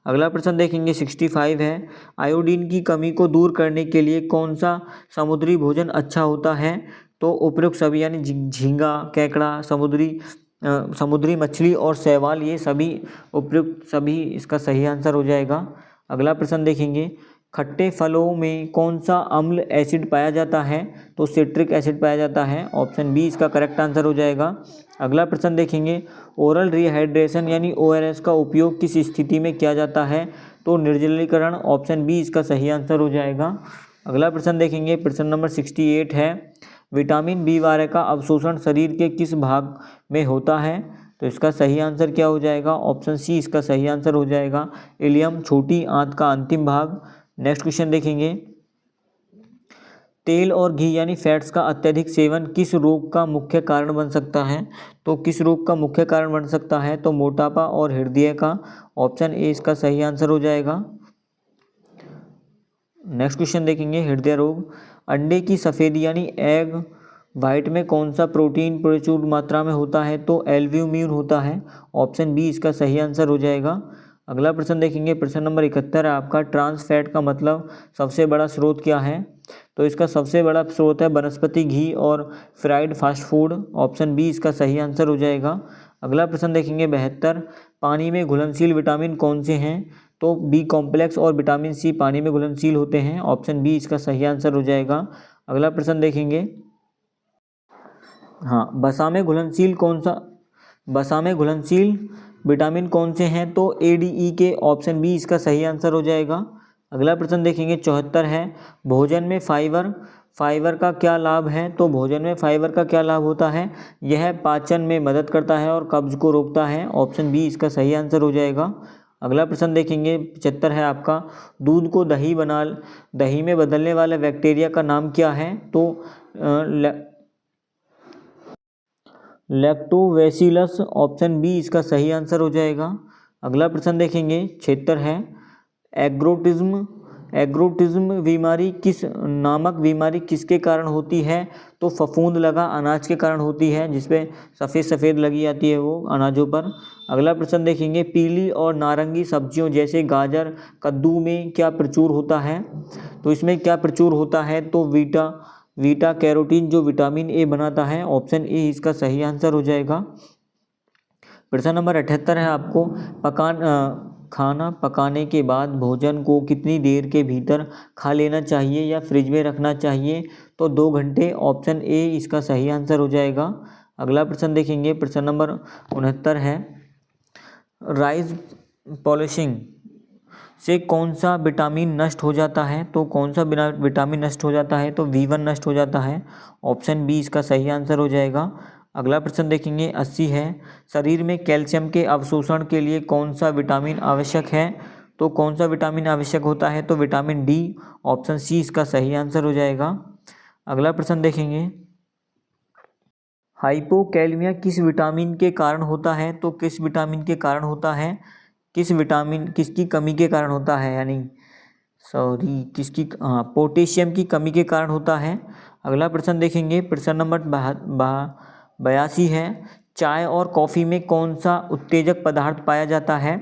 Speaker 1: अगला प्रश्न देखेंगे, 65 है, आयोडीन की कमी को दूर करने के लिए कौन सा समुद्री भोजन अच्छा होता है? तो उपयुक्त सभी, यानी झींगा, केकड़ा, समुद्री मछली और शैवाल, ये सभी उपयुक्त सभी इसका सही आंसर हो जाएगा। अगला प्रश्न देखेंगे, खट्टे फलों में कौन सा अम्ल एसिड पाया जाता है? तो सिट्रिक एसिड पाया जाता है, ऑप्शन बी इसका करेक्ट आंसर हो जाएगा। अगला प्रश्न देखेंगे, ओरल रिहाइड्रेशन यानी ORS का उपयोग किस स्थिति में किया जाता है? तो निर्जलीकरण, ऑप्शन बी इसका सही आंसर हो जाएगा। अगला प्रश्न देखेंगे, प्रश्न नंबर 68 है, विटामिन B12 का अवशोषण शरीर के किस भाग में होता है? तो इसका सही आंसर क्या हो जाएगा? ऑप्शन सी इसका सही आंसर हो जाएगा, इलियम, छोटी आंत का अंतिम भाग। नेक्स्ट क्वेश्चन देखेंगे, तेल और घी यानी फैट्स का अत्यधिक सेवन किस रोग का मुख्य कारण बन सकता है? तो किस रोग का मुख्य कारण बन सकता है? तो मोटापा और हृदय का, ऑप्शन ए इसका सही आंसर हो जाएगा। नेक्स्ट क्वेश्चन देखेंगे, हृदय रोग, अंडे की सफ़ेदी यानी एग वाइट में कौन सा प्रोटीन प्रचुर मात्रा में होता है? तो एल्ब्यूमिन होता है, ऑप्शन बी इसका सही आंसर हो जाएगा। अगला प्रश्न देखेंगे, प्रश्न नंबर 71 है आपका, ट्रांस फैट का मतलब सबसे बड़ा स्रोत क्या है? तो इसका सबसे बड़ा स्रोत है वनस्पति घी और fried fast food, option B इसका सही आंसर हो जाएगा। अगला प्रश्न देखेंगे, 72, पानी में घुलनशील विटामिन कौन से हैं? तो बी कॉम्प्लेक्स और विटामिन सी पानी में घुलनशील होते हैं, ऑप्शन बी इसका सही आंसर हो जाएगा। अगला प्रश्न देखेंगे, हाँ, वसा में घुलनशील विटामिन कौन से हैं? तो ADE के, ऑप्शन बी इसका सही आंसर हो जाएगा। अगला प्रश्न देखेंगे, 74 है, भोजन में फाइबर का क्या लाभ है? तो भोजन में फाइबर का क्या लाभ होता है? यह पाचन में मदद करता है और कब्ज को रोकता है, ऑप्शन बी इसका सही आंसर हो जाएगा। अगला प्रश्न देखेंगे, 75 है आपका, दूध को दही में बदलने वाला बैक्टीरिया का नाम क्या है? तो लैक्टोबैसिलस, ऑप्शन बी इसका सही आंसर हो जाएगा। अगला प्रश्न देखेंगे, 76 है, एग्रोटिज्म नामक बीमारी किसके कारण होती है? तो फफूंद लगा अनाज के कारण होती है, जिसपे सफ़ेद लगी आती है वो अनाजों पर। अगला प्रश्न देखेंगे, पीली और नारंगी सब्जियों जैसे गाजर, कद्दू में क्या प्रचुर होता है? तो इसमें क्या प्रचुर होता है? तो बीटा कैरोटीन जो विटामिन ए बनाता है, ऑप्शन ए इसका सही आंसर हो जाएगा। प्रश्न नंबर 78 है आपको, खाना पकाने के बाद भोजन को कितनी देर के भीतर खा लेना चाहिए या फ्रिज में रखना चाहिए? तो 2 घंटे, ऑप्शन ए इसका सही आंसर हो जाएगा। अगला प्रश्न देखेंगे, प्रश्न नंबर 69 है, राइस पॉलिशिंग से कौन सा विटामिन नष्ट हो जाता है? तो कौन सा विटामिन नष्ट हो जाता है? तो V1 नष्ट हो जाता है, ऑप्शन बी इसका सही आंसर हो जाएगा। अगला प्रश्न देखेंगे, 80 है, शरीर में कैल्शियम के अवशोषण के लिए कौन सा विटामिन आवश्यक है? तो कौन सा विटामिन आवश्यक होता है? तो विटामिन डी, ऑप्शन सी इसका सही आंसर हो जाएगा। अगला प्रश्न देखेंगे, हाइपोकैलेमिया किस विटामिन के कारण होता है? तो किस विटामिन के कारण होता है? किस विटामिन किसकी कमी के कारण होता है? पोटेशियम की कमी के कारण होता है। अगला प्रश्न देखेंगे, प्रश्न नंबर 82 है, चाय और कॉफ़ी में कौन सा उत्तेजक पदार्थ पाया जाता है?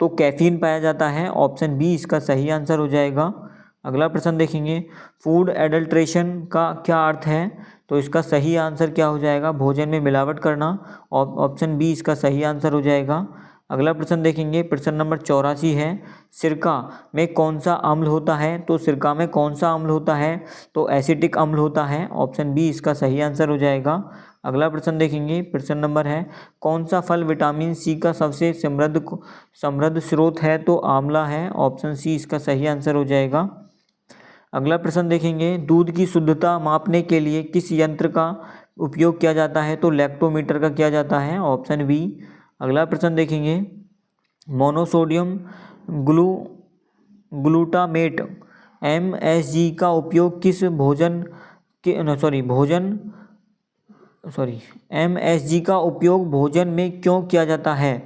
Speaker 1: तो कैफीन पाया जाता है, ऑप्शन बी इसका सही आंसर हो जाएगा। अगला प्रश्न देखेंगे, फूड एडल्ट्रेशन का क्या अर्थ है? तो इसका सही आंसर क्या हो जाएगा? भोजन में मिलावट करना, ऑप्शन बी इसका सही आंसर हो जाएगा। अगला प्रश्न देखेंगे, प्रश्न नंबर 84 है, सिरका में कौन सा अम्ल होता है? तो सिरका में कौन सा अम्ल होता है? तो एसिटिक अम्ल होता है, ऑप्शन बी इसका सही आंसर हो जाएगा। अगला प्रश्न देखेंगे, प्रश्न नंबर है, कौन सा फल विटामिन सी का सबसे समृद्ध स्रोत है? तो आंवला है, ऑप्शन सी इसका सही आंसर हो जाएगा। अगला प्रश्न देखेंगे, दूध की शुद्धता मापने के लिए किस यंत्र का उपयोग किया जाता है? तो लैक्टोमीटर का किया जाता है, ऑप्शन बी। अगला प्रश्न देखेंगे, मोनोसोडियम ग्लूटामेट MSG का उपयोग किस MSG का उपयोग भोजन में क्यों किया जाता है?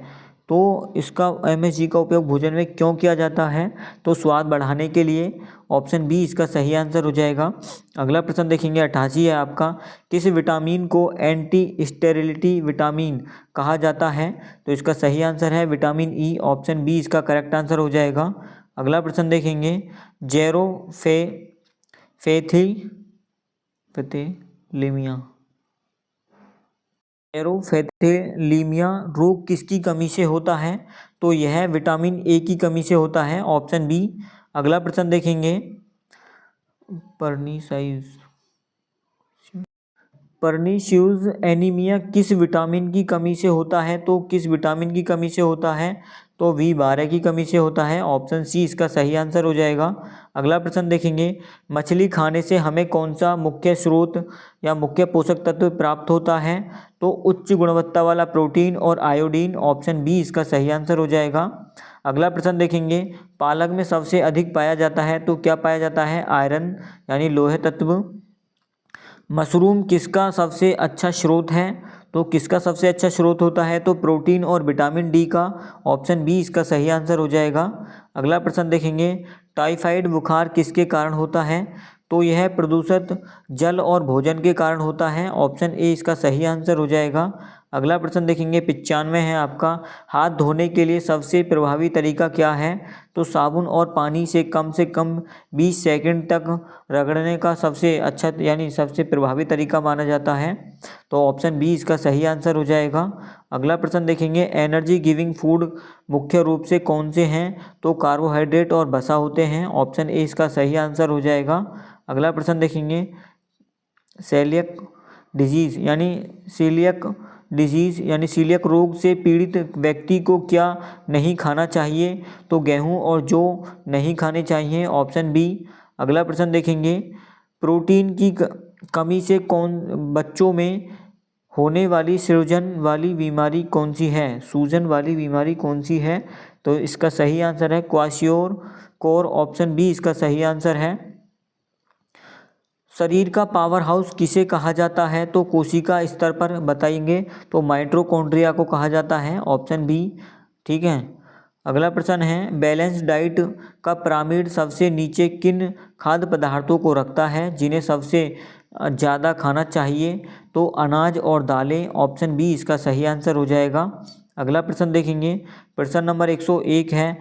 Speaker 1: तो इसका MSG का उपयोग भोजन में क्यों किया जाता है? तो स्वाद बढ़ाने के लिए, ऑप्शन बी इसका सही आंसर हो जाएगा। अगला प्रश्न देखेंगे, 88 है आपका, किस विटामिन को एंटी स्टेरिलिटी विटामिन कहा जाता है? तो इसका सही आंसर है विटामिन ई, ऑप्शन बी इसका करेक्ट आंसर हो जाएगा। अगला प्रश्न देखेंगे, जेरोफेथेलीमिया रोग किसकी कमी से होता है? तो यह विटामिन ए की कमी से होता है, ऑप्शन बी। अगला प्रश्न देखेंगे, पर्नीशियस एनीमिया किस विटामिन की कमी से होता है? तो किस विटामिन की कमी से होता है? तो V12 की कमी से होता है, ऑप्शन सी इसका सही आंसर हो जाएगा। अगला प्रश्न देखेंगे, मछली खाने से हमें कौन सा मुख्य स्रोत या मुख्य पोषक तत्व प्राप्त होता है? तो उच्च गुणवत्ता वाला प्रोटीन और आयोडीन, ऑप्शन बी इसका सही आंसर हो जाएगा। अगला प्रश्न देखेंगे, पालक में सबसे अधिक पाया जाता है, तो क्या पाया जाता है? आयरन यानी लोहे तत्व। मशरूम किसका सबसे अच्छा स्रोत है? तो किसका सबसे अच्छा स्रोत होता है? तो प्रोटीन और विटामिन डी का, ऑप्शन बी इसका सही आंसर हो जाएगा। अगला प्रश्न देखेंगे, टाइफाइड बुखार किसके कारण होता है? तो यह प्रदूषित जल और भोजन के कारण होता है, ऑप्शन ए इसका सही आंसर हो जाएगा। अगला प्रश्न देखेंगे, 95 है आपका, हाथ धोने के लिए सबसे प्रभावी तरीका क्या है? तो साबुन और पानी से कम 20 सेकंड तक रगड़ने का सबसे अच्छा यानी सबसे प्रभावी तरीका माना जाता है, तो ऑप्शन बी इसका सही आंसर हो जाएगा। अगला प्रश्न देखेंगे, एनर्जी गिविंग फूड मुख्य रूप से कौन से हैं? तो कार्बोहाइड्रेट और वसा होते हैं, ऑप्शन ए इसका सही आंसर हो जाएगा। अगला प्रश्न देखेंगे, सीलियक रोग से पीड़ित व्यक्ति को क्या नहीं खाना चाहिए? तो गेहूं और जौ नहीं खाने चाहिए, ऑप्शन बी। अगला प्रश्न देखेंगे, प्रोटीन की कमी से बच्चों में होने वाली सूजन वाली बीमारी कौन सी है? तो इसका सही आंसर है क्वाशियोर, ऑप्शन बी इसका सही आंसर है। शरीर का पावर हाउस किसे कहा जाता है? तो कोशिका स्तर पर बताएंगे, तो माइटोकॉन्ड्रिया को कहा जाता है, ऑप्शन बी। ठीक है। अगला प्रश्न है, बैलेंस डाइट का पिरामिड सबसे नीचे किन खाद्य पदार्थों को रखता है जिन्हें सबसे ज़्यादा खाना चाहिए? तो अनाज और दालें, ऑप्शन बी इसका सही आंसर हो जाएगा। अगला प्रश्न देखेंगे, प्रश्न नंबर 101 है,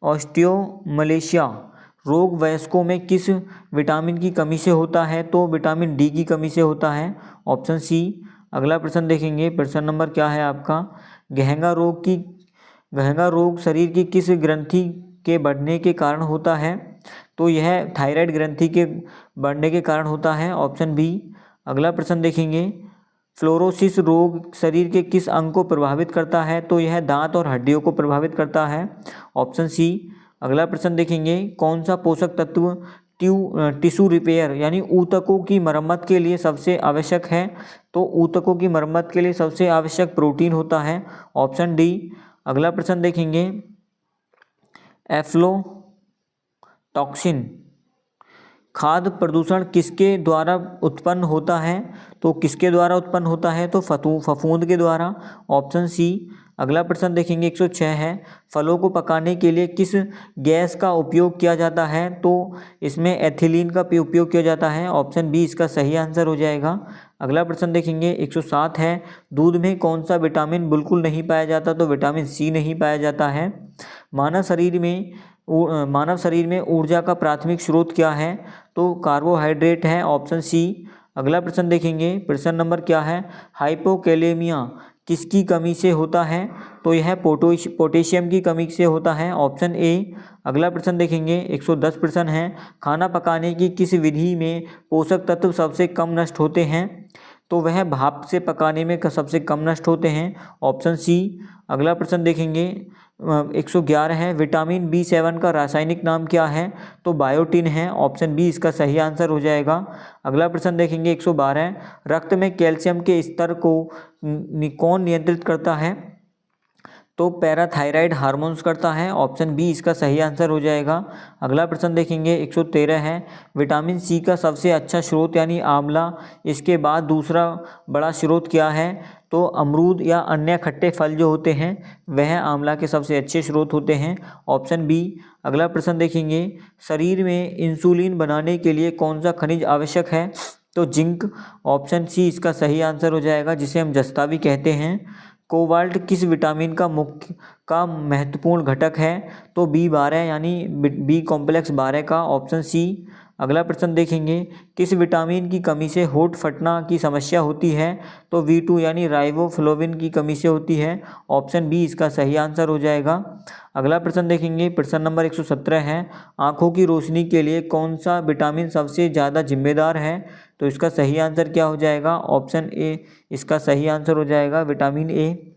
Speaker 1: ऑस्टियोमलेशिया रोग वयस्कों में किस विटामिन की कमी से होता है? तो विटामिन डी की कमी से होता है, ऑप्शन सी। अगला प्रश्न देखेंगे, प्रश्न नंबर क्या है आपका, घेंगा रोग की घैंघा रोग शरीर की किस ग्रंथि के बढ़ने के कारण होता है? तो यह थायराइड ग्रंथि के बढ़ने के कारण होता है, ऑप्शन बी। अगला प्रश्न देखेंगे, फ्लोरोसिस रोग शरीर के किस अंग को प्रभावित करता है? तो यह दांत और हड्डियों को प्रभावित करता है, ऑप्शन सी। अगला प्रश्न देखेंगे, कौन सा पोषक तत्व टिश्यू रिपेयर यानी ऊतकों की मरम्मत के लिए सबसे आवश्यक है? तो ऊतकों की मरम्मत के लिए सबसे आवश्यक प्रोटीन होता है, ऑप्शन डी। अगला प्रश्न देखेंगे, एफ्लोटॉक्सिन खाद्य प्रदूषण किसके द्वारा उत्पन्न होता है? तो किसके द्वारा उत्पन्न होता है? तो फफूंद के द्वारा, ऑप्शन सी। अगला प्रश्न देखेंगे 106 है, फलों को पकाने के लिए किस गैस का उपयोग किया जाता है? तो इसमें एथिलीन का उपयोग किया जाता है, ऑप्शन बी इसका सही आंसर हो जाएगा। अगला प्रश्न देखेंगे 107 है, दूध में कौन सा विटामिन बिल्कुल नहीं पाया जाता? तो विटामिन सी नहीं पाया जाता है। मानव शरीर में ऊर्जा का प्राथमिक स्रोत क्या है? तो कार्बोहाइड्रेट है, ऑप्शन सी। अगला प्रश्न देखेंगे, प्रश्न नंबर क्या है, हाइपोकैलेमिया किसकी कमी से होता है? तो यह पोटेशियम की कमी से होता है, ऑप्शन ए। अगला प्रश्न देखेंगे 110 प्रश्न है, खाना पकाने की किस विधि में पोषक तत्व सबसे कम नष्ट होते हैं? तो वह भाप से पकाने में सबसे कम नष्ट होते हैं, ऑप्शन सी। अगला प्रश्न देखेंगे 111 है, विटामिन B7 का रासायनिक नाम क्या है? तो बायोटिन है, ऑप्शन बी इसका सही आंसर हो जाएगा। अगला प्रश्न देखेंगे 112, रक्त में कैल्शियम के स्तर को कौन नियंत्रित करता है? तो पैराथायराइड हार्मोन्स करता है, ऑप्शन बी इसका सही आंसर हो जाएगा। अगला प्रश्न देखेंगे 113 है, विटामिन सी का सबसे अच्छा स्रोत यानी आंवला, इसके बाद दूसरा बड़ा स्रोत क्या है? तो अमरूद या अन्य खट्टे फल जो होते हैं वह आंवला के सबसे अच्छे स्रोत होते हैं, ऑप्शन बी। अगला प्रश्न देखेंगे, शरीर में इंसुलिन बनाने के लिए कौन सा खनिज आवश्यक है? तो जिंक, ऑप्शन सी इसका सही आंसर हो जाएगा, जिसे हम जस्ता भी कहते हैं। कोबाल्ट किस विटामिन का महत्वपूर्ण घटक है? तो B12 यानी बी कॉम्प्लेक्स 12 का, ऑप्शन सी। अगला प्रश्न देखेंगे, किस विटामिन की कमी से होंठ फटना की समस्या होती है? तो B2 यानी राइबोफ्लोविन की कमी से होती है, ऑप्शन बी इसका सही आंसर हो जाएगा। अगला प्रश्न देखेंगे, प्रश्न नंबर 117 है, आँखों की रोशनी के लिए कौन सा विटामिन सबसे ज़्यादा जिम्मेदार है? तो इसका सही आंसर क्या हो जाएगा? ऑप्शन ए इसका सही आंसर हो जाएगा, विटामिन ए।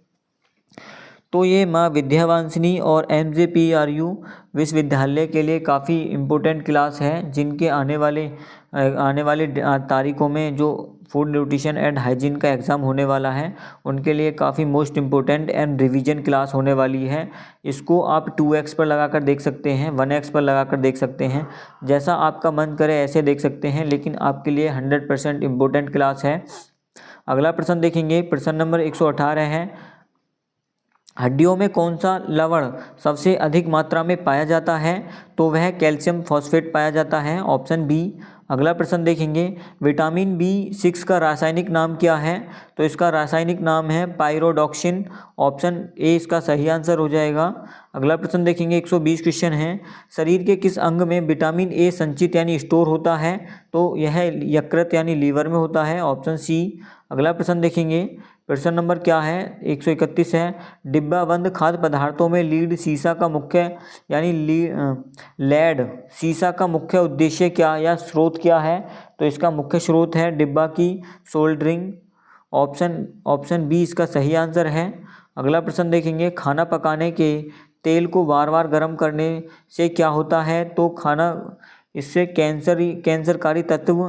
Speaker 1: तो ये माँ विद्यावांशिनी और MJPRU विश्वविद्यालय के लिए काफ़ी इम्पोर्टेंट क्लास है, जिनके आने वाले तारीखों में जो फूड न्यूट्रिशन एंड हाइजीन का एग्ज़ाम होने वाला है उनके लिए काफ़ी most important and revision class होने वाली है। इसको आप 2x पर लगा कर देख सकते हैं, 1x पर लगा कर देख सकते हैं, जैसा आपका मन करे ऐसे देख सकते हैं, लेकिन आपके लिए 100% इम्पोर्टेंट क्लास है। अगला प्रश्न देखेंगे, प्रश्न नंबर 118 है, हड्डियों में कौन सा लवण सबसे अधिक मात्रा में पाया जाता है? तो वह कैल्शियम फॉस्फेट पाया जाता है, ऑप्शन बी। अगला प्रश्न देखेंगे, विटामिन B6 का रासायनिक नाम क्या है? तो इसका रासायनिक नाम है पायरोडॉक्सिन, ऑप्शन ए इसका सही आंसर हो जाएगा। अगला प्रश्न देखेंगे 120 क्वेश्चन है, शरीर के किस अंग में विटामिन ए संचित यानी स्टोर होता है? तो यह यकृत यानी लीवर में होता है, ऑप्शन सी। अगला प्रश्न देखेंगे, प्रश्न नंबर क्या है 131 है, डिब्बाबंद खाद्य पदार्थों में लीड सीसा का मुख्य यानी लेड सीसा का मुख्य उद्देश्य क्या या स्रोत क्या है? तो इसका मुख्य स्रोत है डिब्बा की सोल्डरिंग, ऑप्शन बी इसका सही आंसर है। अगला प्रश्न देखेंगे, खाना पकाने के तेल को बार बार गर्म करने से क्या होता है? तो इससे कैंसरकारी तत्व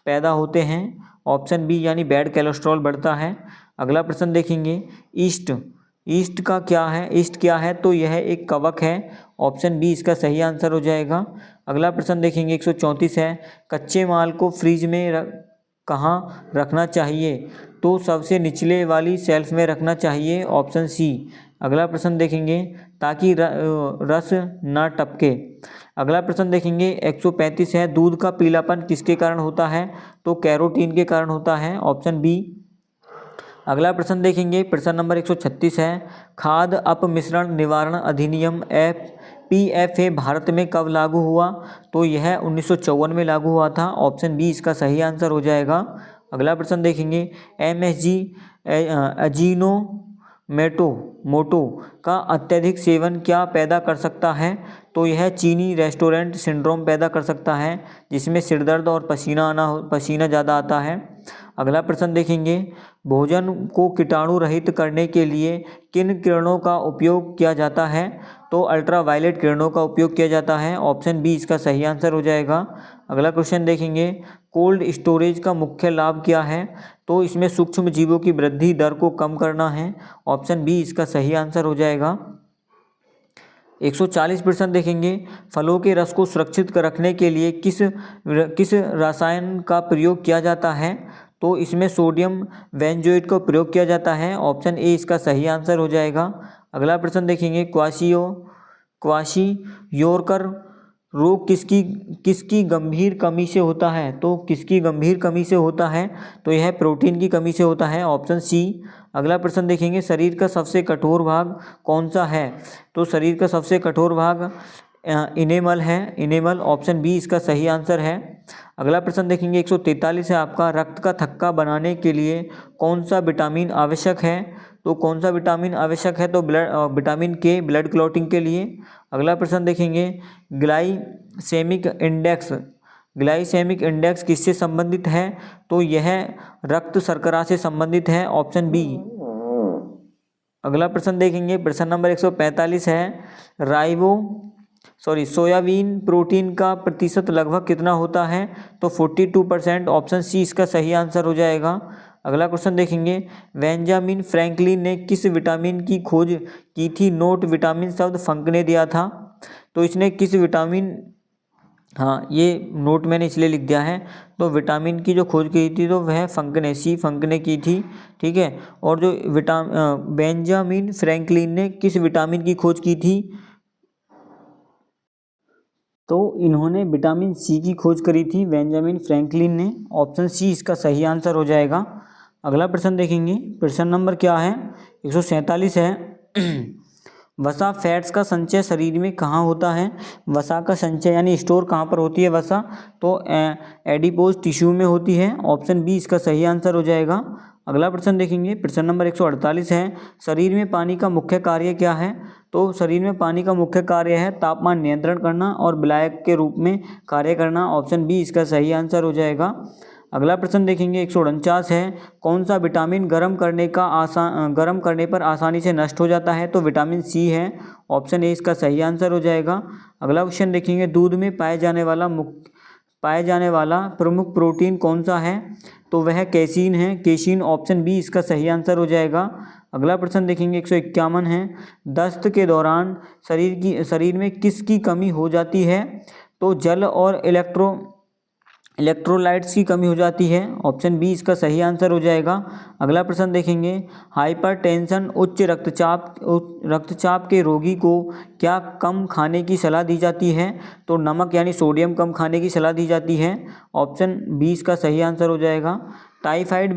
Speaker 1: पैदा होते हैं, ऑप्शन बी यानी बैड कोलेस्ट्रॉल बढ़ता है। अगला प्रश्न देखेंगे, ईस्ट क्या है? तो यह एक कवक है, ऑप्शन बी इसका सही आंसर हो जाएगा। अगला प्रश्न देखेंगे 134 है, कच्चे माल को फ्रिज में कहाँ रखना चाहिए? तो सबसे निचले वाली शेल्फ में रखना चाहिए, ऑप्शन सी। अगला प्रश्न देखेंगे, ताकि रस ना टपके। अगला प्रश्न देखेंगे 135 है, दूध का पीलापन किसके कारण होता है? तो कैरोटीन के कारण होता है, ऑप्शन बी। अगला प्रश्न देखेंगे, प्रश्न नंबर 136 है, खाद्य अपमिश्रण निवारण अधिनियम PFA भारत में कब लागू हुआ? तो यह 1954 में लागू हुआ था, ऑप्शन बी इसका सही आंसर हो जाएगा। अगला प्रश्न देखेंगे, MSG मोटो का अत्यधिक सेवन क्या पैदा कर सकता है? तो यह चीनी रेस्टोरेंट सिंड्रोम पैदा कर सकता है, जिसमें सिरदर्द और पसीना ज़्यादा आता है। अगला प्रश्न देखेंगे, भोजन को कीटाणु रहित करने के लिए किन किरणों का उपयोग किया जाता है? तो अल्ट्रावायलेट किरणों का उपयोग किया जाता है। ऑप्शन बी इसका सही आंसर हो जाएगा। अगला क्वेश्चन देखेंगे, कोल्ड स्टोरेज का मुख्य लाभ क्या है? तो इसमें सूक्ष्म जीवों की वृद्धि दर को कम करना है। ऑप्शन बी इसका सही आंसर हो जाएगा। 140% देखेंगे, फलों के रस को सुरक्षित रखने के लिए किस रसायन का प्रयोग किया जाता है? तो इसमें सोडियम बेंजोएट का प्रयोग किया जाता है। ऑप्शन ए इसका सही आंसर हो जाएगा। अगला प्रश्न देखेंगे, क्वाशियोरकर रोग किसकी गंभीर कमी से होता है? तो किसकी गंभीर कमी से होता है? तो यह प्रोटीन की कमी से होता है। Option C. अगला प्रश्न देखेंगे, शरीर का सबसे कठोर भाग कौन सा है? तो शरीर का सबसे कठोर भाग इनेमल है, इनेमल। ऑप्शन बी इसका सही आंसर है। अगला प्रश्न देखेंगे, 143 है आपका, रक्त का थक्का बनाने के लिए कौन सा विटामिन आवश्यक है? तो कौन सा विटामिन आवश्यक है? तो विटामिन के, ब्लड क्लॉटिंग के लिए। अगला प्रश्न देखेंगे, ग्लाइसेमिक इंडेक्स किससे संबंधित है? तो यह रक्त शर्करा से संबंधित है। Option B. अगला प्रश्न देखेंगे, प्रश्न नंबर 145 है, सोयाबीन प्रोटीन का प्रतिशत लगभग कितना होता है? तो 42%। ऑप्शन सी इसका सही आंसर हो जाएगा। अगला क्वेश्चन देखेंगे, बेंजामिन फ्रैंकलिन ने किस विटामिन की खोज की थी? नोट विटामिन शब्द फंक ने दिया था, तो इसने किस विटामिन, हाँ ये नोट मैंने इसलिए लिख दिया है, तो विटामिन की जो खोज की थी तो वह फंक ने की थी, ठीक है। और जो बेंजामिन फ्रैंकलिन ने किस विटामिन की खोज की थी? तो इन्होंने विटामिन सी की खोज करी थी, बेंजामिन फ्रैंकलिन ने। ऑप्शन सी इसका सही आंसर हो जाएगा। अगला प्रश्न देखेंगे, प्रश्न नंबर क्या है? 147 है, वसा फैट्स का संचय शरीर में कहाँ होता है? वसा का संचय यानी स्टोर कहाँ पर होती है वसा? तो एडिपोज टिश्यू में होती है। ऑप्शन बी इसका सही आंसर हो जाएगा। अगला प्रश्न देखेंगे, प्रश्न नंबर 148 है, शरीर में पानी का मुख्य कार्य क्या है? तो शरीर में पानी का मुख्य कार्य है तापमान नियंत्रण करना और विलायक के रूप में कार्य करना। ऑप्शन बी इसका सही आंसर हो जाएगा। अगला प्रश्न देखेंगे, 149 है, कौन सा विटामिन गर्म करने पर आसानी से नष्ट हो जाता है? तो विटामिन सी है। ऑप्शन ए इसका सही आंसर हो जाएगा। अगला क्वेश्चन देखेंगे, दूध में पाए जाने वाला प्रमुख प्रोटीन कौन सा है? तो वह कैसीन है, कैसीन। ऑप्शन बी इसका सही आंसर हो जाएगा। अगला प्रश्न देखेंगे, 151 है, दस्त के दौरान शरीर में किसकी कमी हो जाती है? तो जल और इलेक्ट्रोलाइट्स की कमी हो जाती है। ऑप्शन बी इसका सही आंसर हो जाएगा। अगला प्रश्न देखेंगे, हाइपरटेंशन उच्च रक्तचाप के रोगी को क्या कम खाने की सलाह दी जाती है? तो नमक यानी सोडियम कम खाने की सलाह दी जाती है। ऑप्शन बी इसका सही आंसर हो जाएगा। टाइफाइड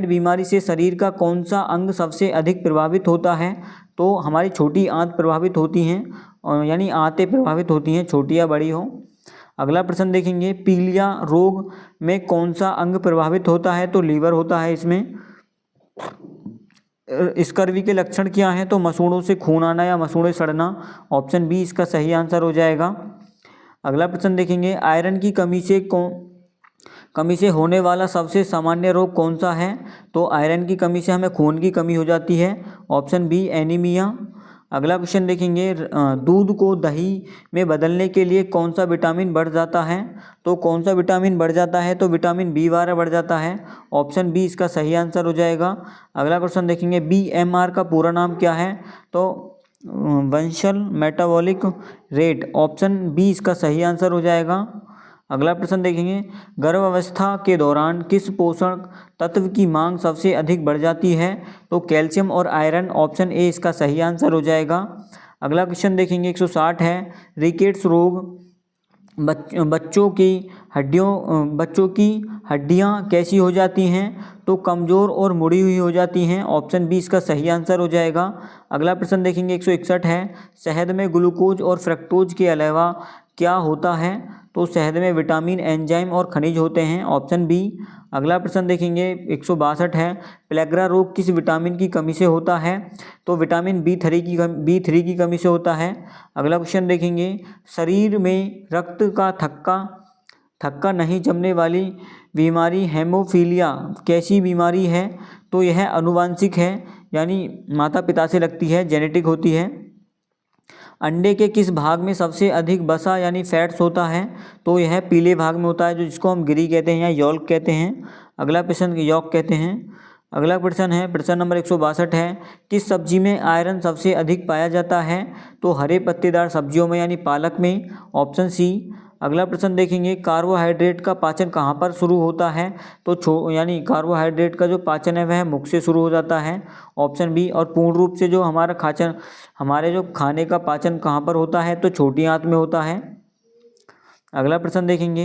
Speaker 1: बीमारी से शरीर का कौन सा अंग सबसे अधिक प्रभावित होता है? तो हमारी छोटी आंत प्रभावित होती हैं, यानी आंतें प्रभावित होती हैं, छोटी या बड़ी हो। अगला प्रश्न देखेंगे, पीलिया रोग में कौन सा अंग प्रभावित होता है? तो लीवर होता है इसमें। स्कर्वी के लक्षण क्या हैं? तो मसूड़ों से खून आना या मसूड़े सड़ना। ऑप्शन बी इसका सही आंसर हो जाएगा। अगला प्रश्न देखेंगे, आयरन की कमी से होने वाला सबसे सामान्य रोग कौन सा है? तो आयरन की कमी से हमें खून की कमी हो जाती है। Option B anaemia. अगला क्वेश्चन देखेंगे, दूध को दही में बदलने के लिए कौन सा विटामिन बढ़ जाता है? तो कौन सा विटामिन बढ़ जाता है? तो विटामिन B12 बढ़ जाता है। ऑप्शन बी इसका सही आंसर हो जाएगा। अगला क्वेश्चन देखेंगे, BMR का पूरा नाम क्या है? तो बंशल मेटाबॉलिक रेट। ऑप्शन बी इसका सही आंसर हो जाएगा। अगला प्रश्न देखेंगे, गर्भावस्था के दौरान किस पोषक तत्व की मांग सबसे अधिक बढ़ जाती है? तो कैल्शियम और आयरन। ऑप्शन ए इसका सही आंसर हो जाएगा। अगला क्वेश्चन देखेंगे, 160 है, रिकेट्स रोग बच्चों की हड्डियां कैसी हो जाती हैं? तो कमज़ोर और मुड़ी हुई हो जाती हैं। ऑप्शन बी इसका सही आंसर हो जाएगा। अगला प्रश्न देखेंगे, 161 है, शहद में ग्लूकोज और फ्रक्टोज के अलावा क्या होता है? तो शहद में विटामिन, एंजाइम और खनिज होते हैं, ऑप्शन बी। अगला प्रश्न देखेंगे 162 है, प्लेग्रा रोग किस विटामिन की कमी से होता है? तो विटामिन बी थ्री की कमी से होता है। अगला क्वेश्चन देखेंगे, शरीर में रक्त का थक्का नहीं जमने वाली बीमारी हेमोफीलिया कैसी बीमारी है? तो यह आनुवांशिक है, यानी माता पिता से लगती है, जेनेटिक होती है। अंडे के किस भाग में सबसे अधिक वसा यानी फैट्स होता है? तो यह पीले भाग में होता है, जो जिसको हम गिरी कहते हैं या यॉल्क कहते हैं। अगला प्रश्न यॉक कहते हैं। अगला प्रश्न है, प्रश्न नंबर 162 है, किस सब्जी में आयरन सबसे अधिक पाया जाता है? तो हरे पत्तेदार सब्जियों में यानी पालक में, ऑप्शन सी। अगला प्रश्न देखेंगे, कार्बोहाइड्रेट का पाचन कहाँ पर शुरू होता है? तो यानी कार्बोहाइड्रेट का जो पाचन है वह मुख से शुरू हो जाता है, ऑप्शन बी। और पूर्ण रूप से जो हमारे जो खाने का पाचन कहाँ पर होता है? तो छोटी आंत में होता है। अगला प्रश्न देखेंगे,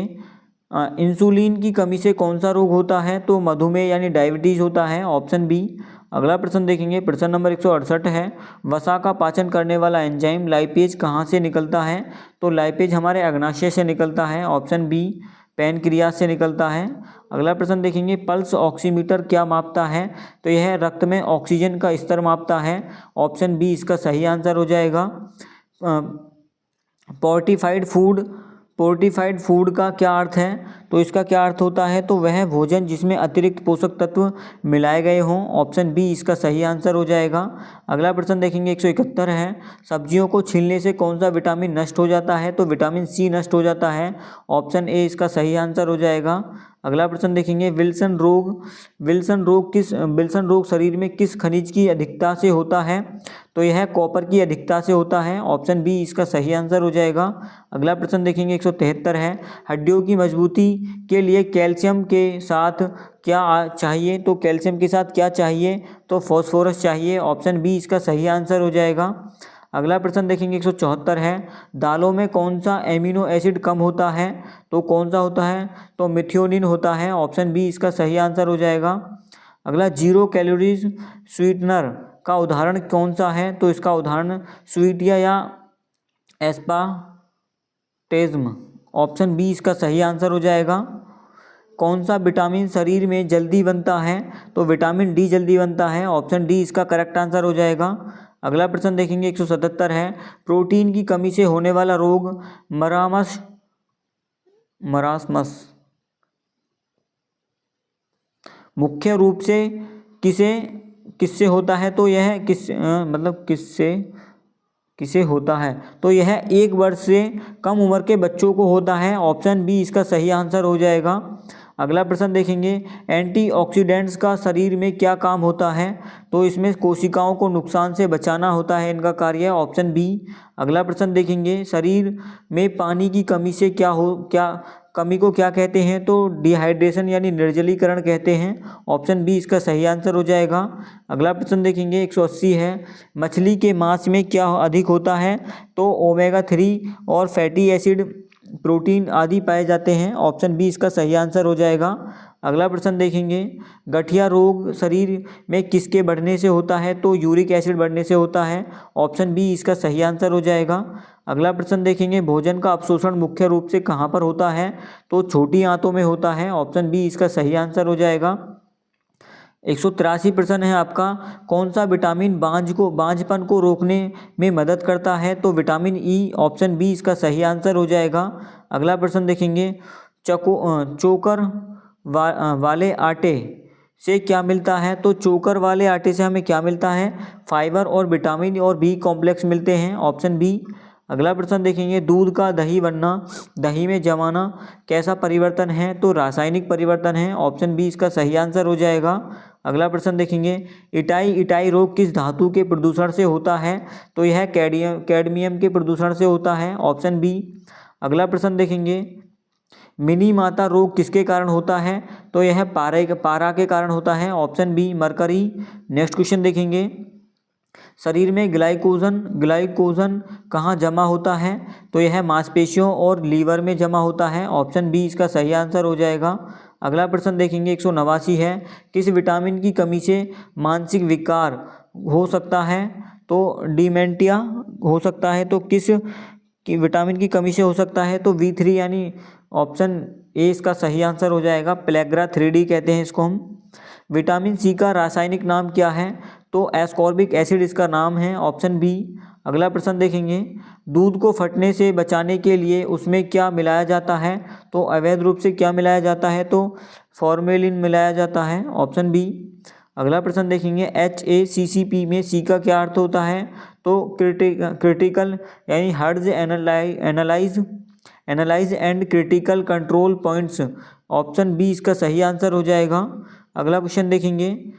Speaker 1: इंसुलिन की कमी से कौन सा रोग होता है? तो मधुमेह यानी डायबिटीज होता है, ऑप्शन बी। अगला प्रश्न देखेंगे, प्रश्न नंबर 168 है, वसा का पाचन करने वाला एंजाइम लाइपेज कहाँ से निकलता है? तो लाइपेज हमारे अग्नाशय से निकलता है, ऑप्शन बी। पैनक्रियास से निकलता है। अगला प्रश्न देखेंगे, पल्स ऑक्सीमीटर क्या मापता है? तो यह रक्त में ऑक्सीजन का स्तर मापता है, ऑप्शन बी इसका सही आंसर हो जाएगा। फोर्टिफाइड फूड का क्या अर्थ है? तो इसका क्या अर्थ होता है? तो वह भोजन जिसमें अतिरिक्त पोषक तत्व मिलाए गए हों, ऑप्शन बी इसका सही आंसर हो जाएगा। अगला प्रश्न देखेंगे 171 है, सब्जियों को छीलने से कौन सा विटामिन नष्ट हो जाता है? तो विटामिन सी नष्ट हो जाता है, ऑप्शन ए इसका सही आंसर हो जाएगा। अगला प्रश्न देखेंगे, विल्सन रोग शरीर में किस खनिज की अधिकता से होता है? तो यह कॉपर की अधिकता से होता है, ऑप्शन बी इसका सही आंसर हो जाएगा। अगला प्रश्न देखेंगे 173 है, हड्डियों की मजबूती के लिए कैल्शियम के साथ क्या चाहिए? तो कैल्शियम के साथ क्या चाहिए? तो फॉस्फोरस चाहिए, ऑप्शन बी इसका सही आंसर हो जाएगा। अगला प्रश्न देखेंगे 174 है, दालों में कौन सा एमिनो एसिड कम होता है? तो कौन सा होता है? तो मिथियोनिन होता है, ऑप्शन बी इसका सही आंसर हो जाएगा। अगला, 0 कैलोरीज स्वीटनर का उदाहरण कौन सा है? तो इसका उदाहरण स्वीटिया या एस्पार्टेज्म, ऑप्शन बी इसका सही आंसर हो जाएगा। कौन सा विटामिन शरीर में जल्दी बनता है? तो विटामिन डी जल्दी बनता है, ऑप्शन डी इसका करेक्ट आंसर हो जाएगा। अगला प्रश्न देखेंगे 177 है, प्रोटीन की कमी से होने वाला रोग मरासमस मुख्य रूप से किससे होता है? तो यह किससे होता है? तो यह 1 वर्ष से कम उम्र के बच्चों को होता है, ऑप्शन बी इसका सही आंसर हो जाएगा। अगला प्रश्न देखेंगे, एंटीऑक्सीडेंट्स का शरीर में क्या काम होता है? तो इसमें कोशिकाओं को नुकसान से बचाना होता है इनका कार्य, ऑप्शन बी। अगला प्रश्न देखेंगे, शरीर में पानी की कमी से कमी को क्या कहते हैं? तो डिहाइड्रेशन यानी निर्जलीकरण कहते हैं, ऑप्शन बी इसका सही आंसर हो जाएगा। अगला प्रश्न देखेंगे 180 है, मछली के मांस में क्या अधिक होता है? तो ओमेगा 3 और फैटी एसिड, प्रोटीन आदि पाए जाते हैं, ऑप्शन बी इसका सही आंसर हो जाएगा। अगला प्रश्न देखेंगे, गठिया रोग शरीर में किसके बढ़ने से होता है? तो यूरिक एसिड बढ़ने से होता है, ऑप्शन बी इसका सही आंसर हो जाएगा। अगला प्रश्न देखेंगे, भोजन का अपशोषण मुख्य रूप से कहाँ पर होता है? तो छोटी आंतों में होता है, ऑप्शन बी इसका सही आंसर हो जाएगा। 183 प्रश्न है आपका, कौन सा विटामिन बांझपन को रोकने में मदद करता है? तो विटामिन ई, ऑप्शन बी इसका सही आंसर हो जाएगा। अगला प्रश्न देखेंगे, चोकर वाले आटे से क्या मिलता है? तो चोकर वाले आटे से हमें क्या मिलता है? फाइबर और विटामिन और बी कॉम्प्लेक्स मिलते हैं, ऑप्शन बी। अगला प्रश्न देखेंगे, दूध का दही बनना, दही में जमाना कैसा परिवर्तन है? तो रासायनिक परिवर्तन है, ऑप्शन बी इसका सही आंसर हो जाएगा। अगला प्रश्न देखेंगे, इटाई रोग किस धातु के प्रदूषण से होता है? तो यह कैडमियम के प्रदूषण से होता है, ऑप्शन बी। अगला प्रश्न देखेंगे, मिनी माता रोग किसके कारण होता है? तो यह पारा के कारण होता है, option B mercury. Next question देखेंगे, शरीर में ग्लाइकोजन कहाँ जमा होता है? तो यह मांसपेशियों और लीवर में जमा होता है, ऑप्शन बी इसका सही आंसर हो जाएगा। अगला प्रश्न देखेंगे 189 है, किस विटामिन की कमी से मानसिक विकार हो सकता है? तो डिमेंटिया हो सकता है। तो कि विटामिन की कमी से हो सकता है, तो V3 यानी ऑप्शन ए इसका सही आंसर हो जाएगा। पेलेग्रा 3D कहते हैं इसको हम। विटामिन सी का रासायनिक नाम क्या है? तो एस्कॉर्बिक एसिड इसका नाम है, ऑप्शन बी। अगला प्रश्न देखेंगे, दूध को फटने से बचाने के लिए उसमें क्या मिलाया जाता है? तो अवैध रूप से क्या मिलाया जाता है? तो फॉर्मेलिन मिलाया जाता है, ऑप्शन बी। अगला प्रश्न देखेंगे, HACCP में सी का क्या अर्थ होता है? तो क्रिटिकल यानी हर्ज analyse and critical control points, option B इसका सही आंसर हो जाएगा। अगला क्वेश्चन देखेंगे,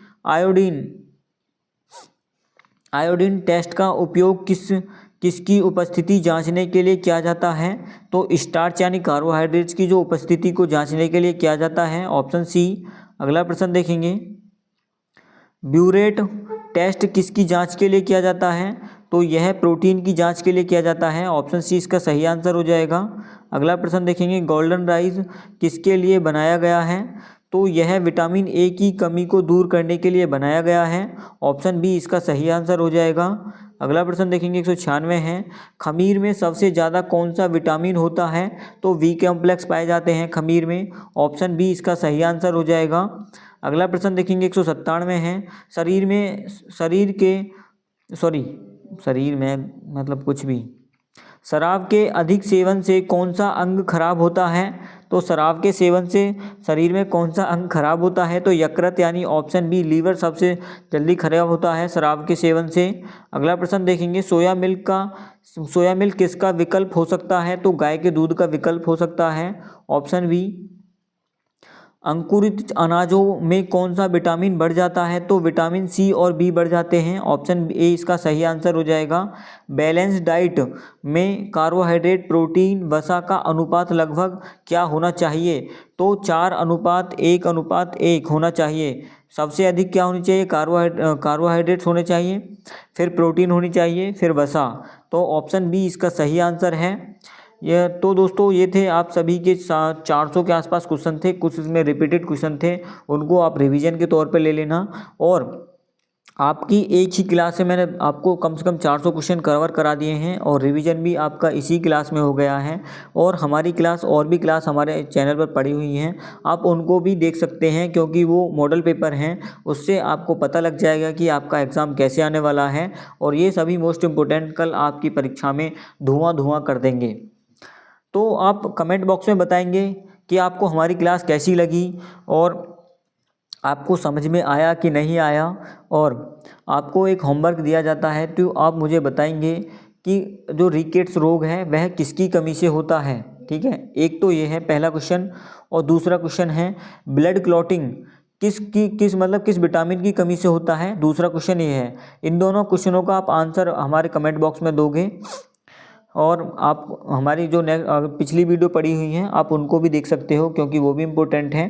Speaker 1: आयोडीन टेस्ट का उपयोग किसकी उपस्थिति जांचने के लिए किया जाता है? तो स्टार्च यानी कार्बोहाइड्रेट्स की जो उपस्थिति को जांचने के लिए किया जाता है, ऑप्शन सी। अगला प्रश्न देखेंगे, ब्यूरेट टेस्ट किसकी जांच के लिए किया जाता है? तो यह प्रोटीन की जांच के लिए किया जाता है, ऑप्शन सी इसका सही आंसर हो जाएगा। अगला प्रश्न देखेंगे, गोल्डन राइस किसके लिए बनाया गया है? तो यह विटामिन ए की कमी को दूर करने के लिए बनाया गया है, ऑप्शन बी इसका सही आंसर हो जाएगा। अगला प्रश्न देखेंगे, 196 है, खमीर में सबसे ज़्यादा कौन सा विटामिन होता है? तो बी कॉम्प्लेक्स पाए जाते हैं खमीर में, ऑप्शन बी इसका सही आंसर हो जाएगा। अगला प्रश्न देखेंगे, 197 है, शराब के अधिक सेवन से कौन सा अंग खराब होता है? तो शराब के सेवन से शरीर में कौन सा अंग खराब होता है? तो यकृत यानी ऑप्शन बी लीवर सबसे जल्दी खराब होता है शराब के सेवन से। अगला प्रश्न देखेंगे, सोया मिल्क किसका विकल्प हो सकता है? तो गाय के दूध का विकल्प हो सकता है, ऑप्शन बी। अंकुरित अनाजों में कौन सा विटामिन बढ़ जाता है? तो विटामिन सी और बी बढ़ जाते हैं, ऑप्शन ए इसका सही आंसर हो जाएगा। बैलेंस डाइट में कार्बोहाइड्रेट, प्रोटीन, वसा का अनुपात लगभग क्या होना चाहिए? तो 4:1:1 होना चाहिए। सबसे अधिक क्या होनी चाहिए? कार्बोहाइड्रेट्स होने चाहिए, फिर प्रोटीन होनी चाहिए, फिर वसा। तो ऑप्शन बी इसका सही आंसर है। ये तो दोस्तों ये थे आप सभी के 400 के आसपास क्वेश्चन थे, कुछ इसमें रिपीटेड क्वेश्चन थे, उनको आप रिवीजन के तौर पे ले लेना। और आपकी एक ही क्लास से मैंने आपको कम से कम 400 क्वेश्चन कवर करा दिए हैं और रिवीजन भी आपका इसी क्लास में हो गया है। और हमारी क्लास और भी क्लास हमारे चैनल पर पड़ी हुई हैं, आप उनको भी देख सकते हैं क्योंकि वो मॉडल पेपर हैं, उससे आपको पता लग जाएगा कि आपका एग्ज़ाम कैसे आने वाला है। और ये सभी मोस्ट इम्पोर्टेंट कल आपकी परीक्षा में धुआं कर देंगे। तो आप कमेंट बॉक्स में बताएंगे कि आपको हमारी क्लास कैसी लगी और आपको समझ में आया कि नहीं आया। और आपको एक होमवर्क दिया जाता है, तो आप मुझे बताएंगे कि जो रिकेट्स रोग है वह किसकी कमी से होता है, ठीक है। एक तो ये है पहला क्वेश्चन, और दूसरा क्वेश्चन है ब्लड क्लॉटिंग किस विटामिन की कमी से होता है, दूसरा क्वेश्चन ये है। इन दोनों क्वेश्चनों का आप आंसर हमारे कमेंट बॉक्स में दोगे। और आप हमारी जो पिछली वीडियो पड़ी हुई हैं आप उनको भी देख सकते हो क्योंकि वो भी इम्पोर्टेंट हैं।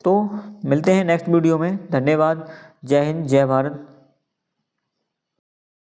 Speaker 1: तो मिलते हैं नेक्स्ट वीडियो में। धन्यवाद। जय हिंद, जय भारत।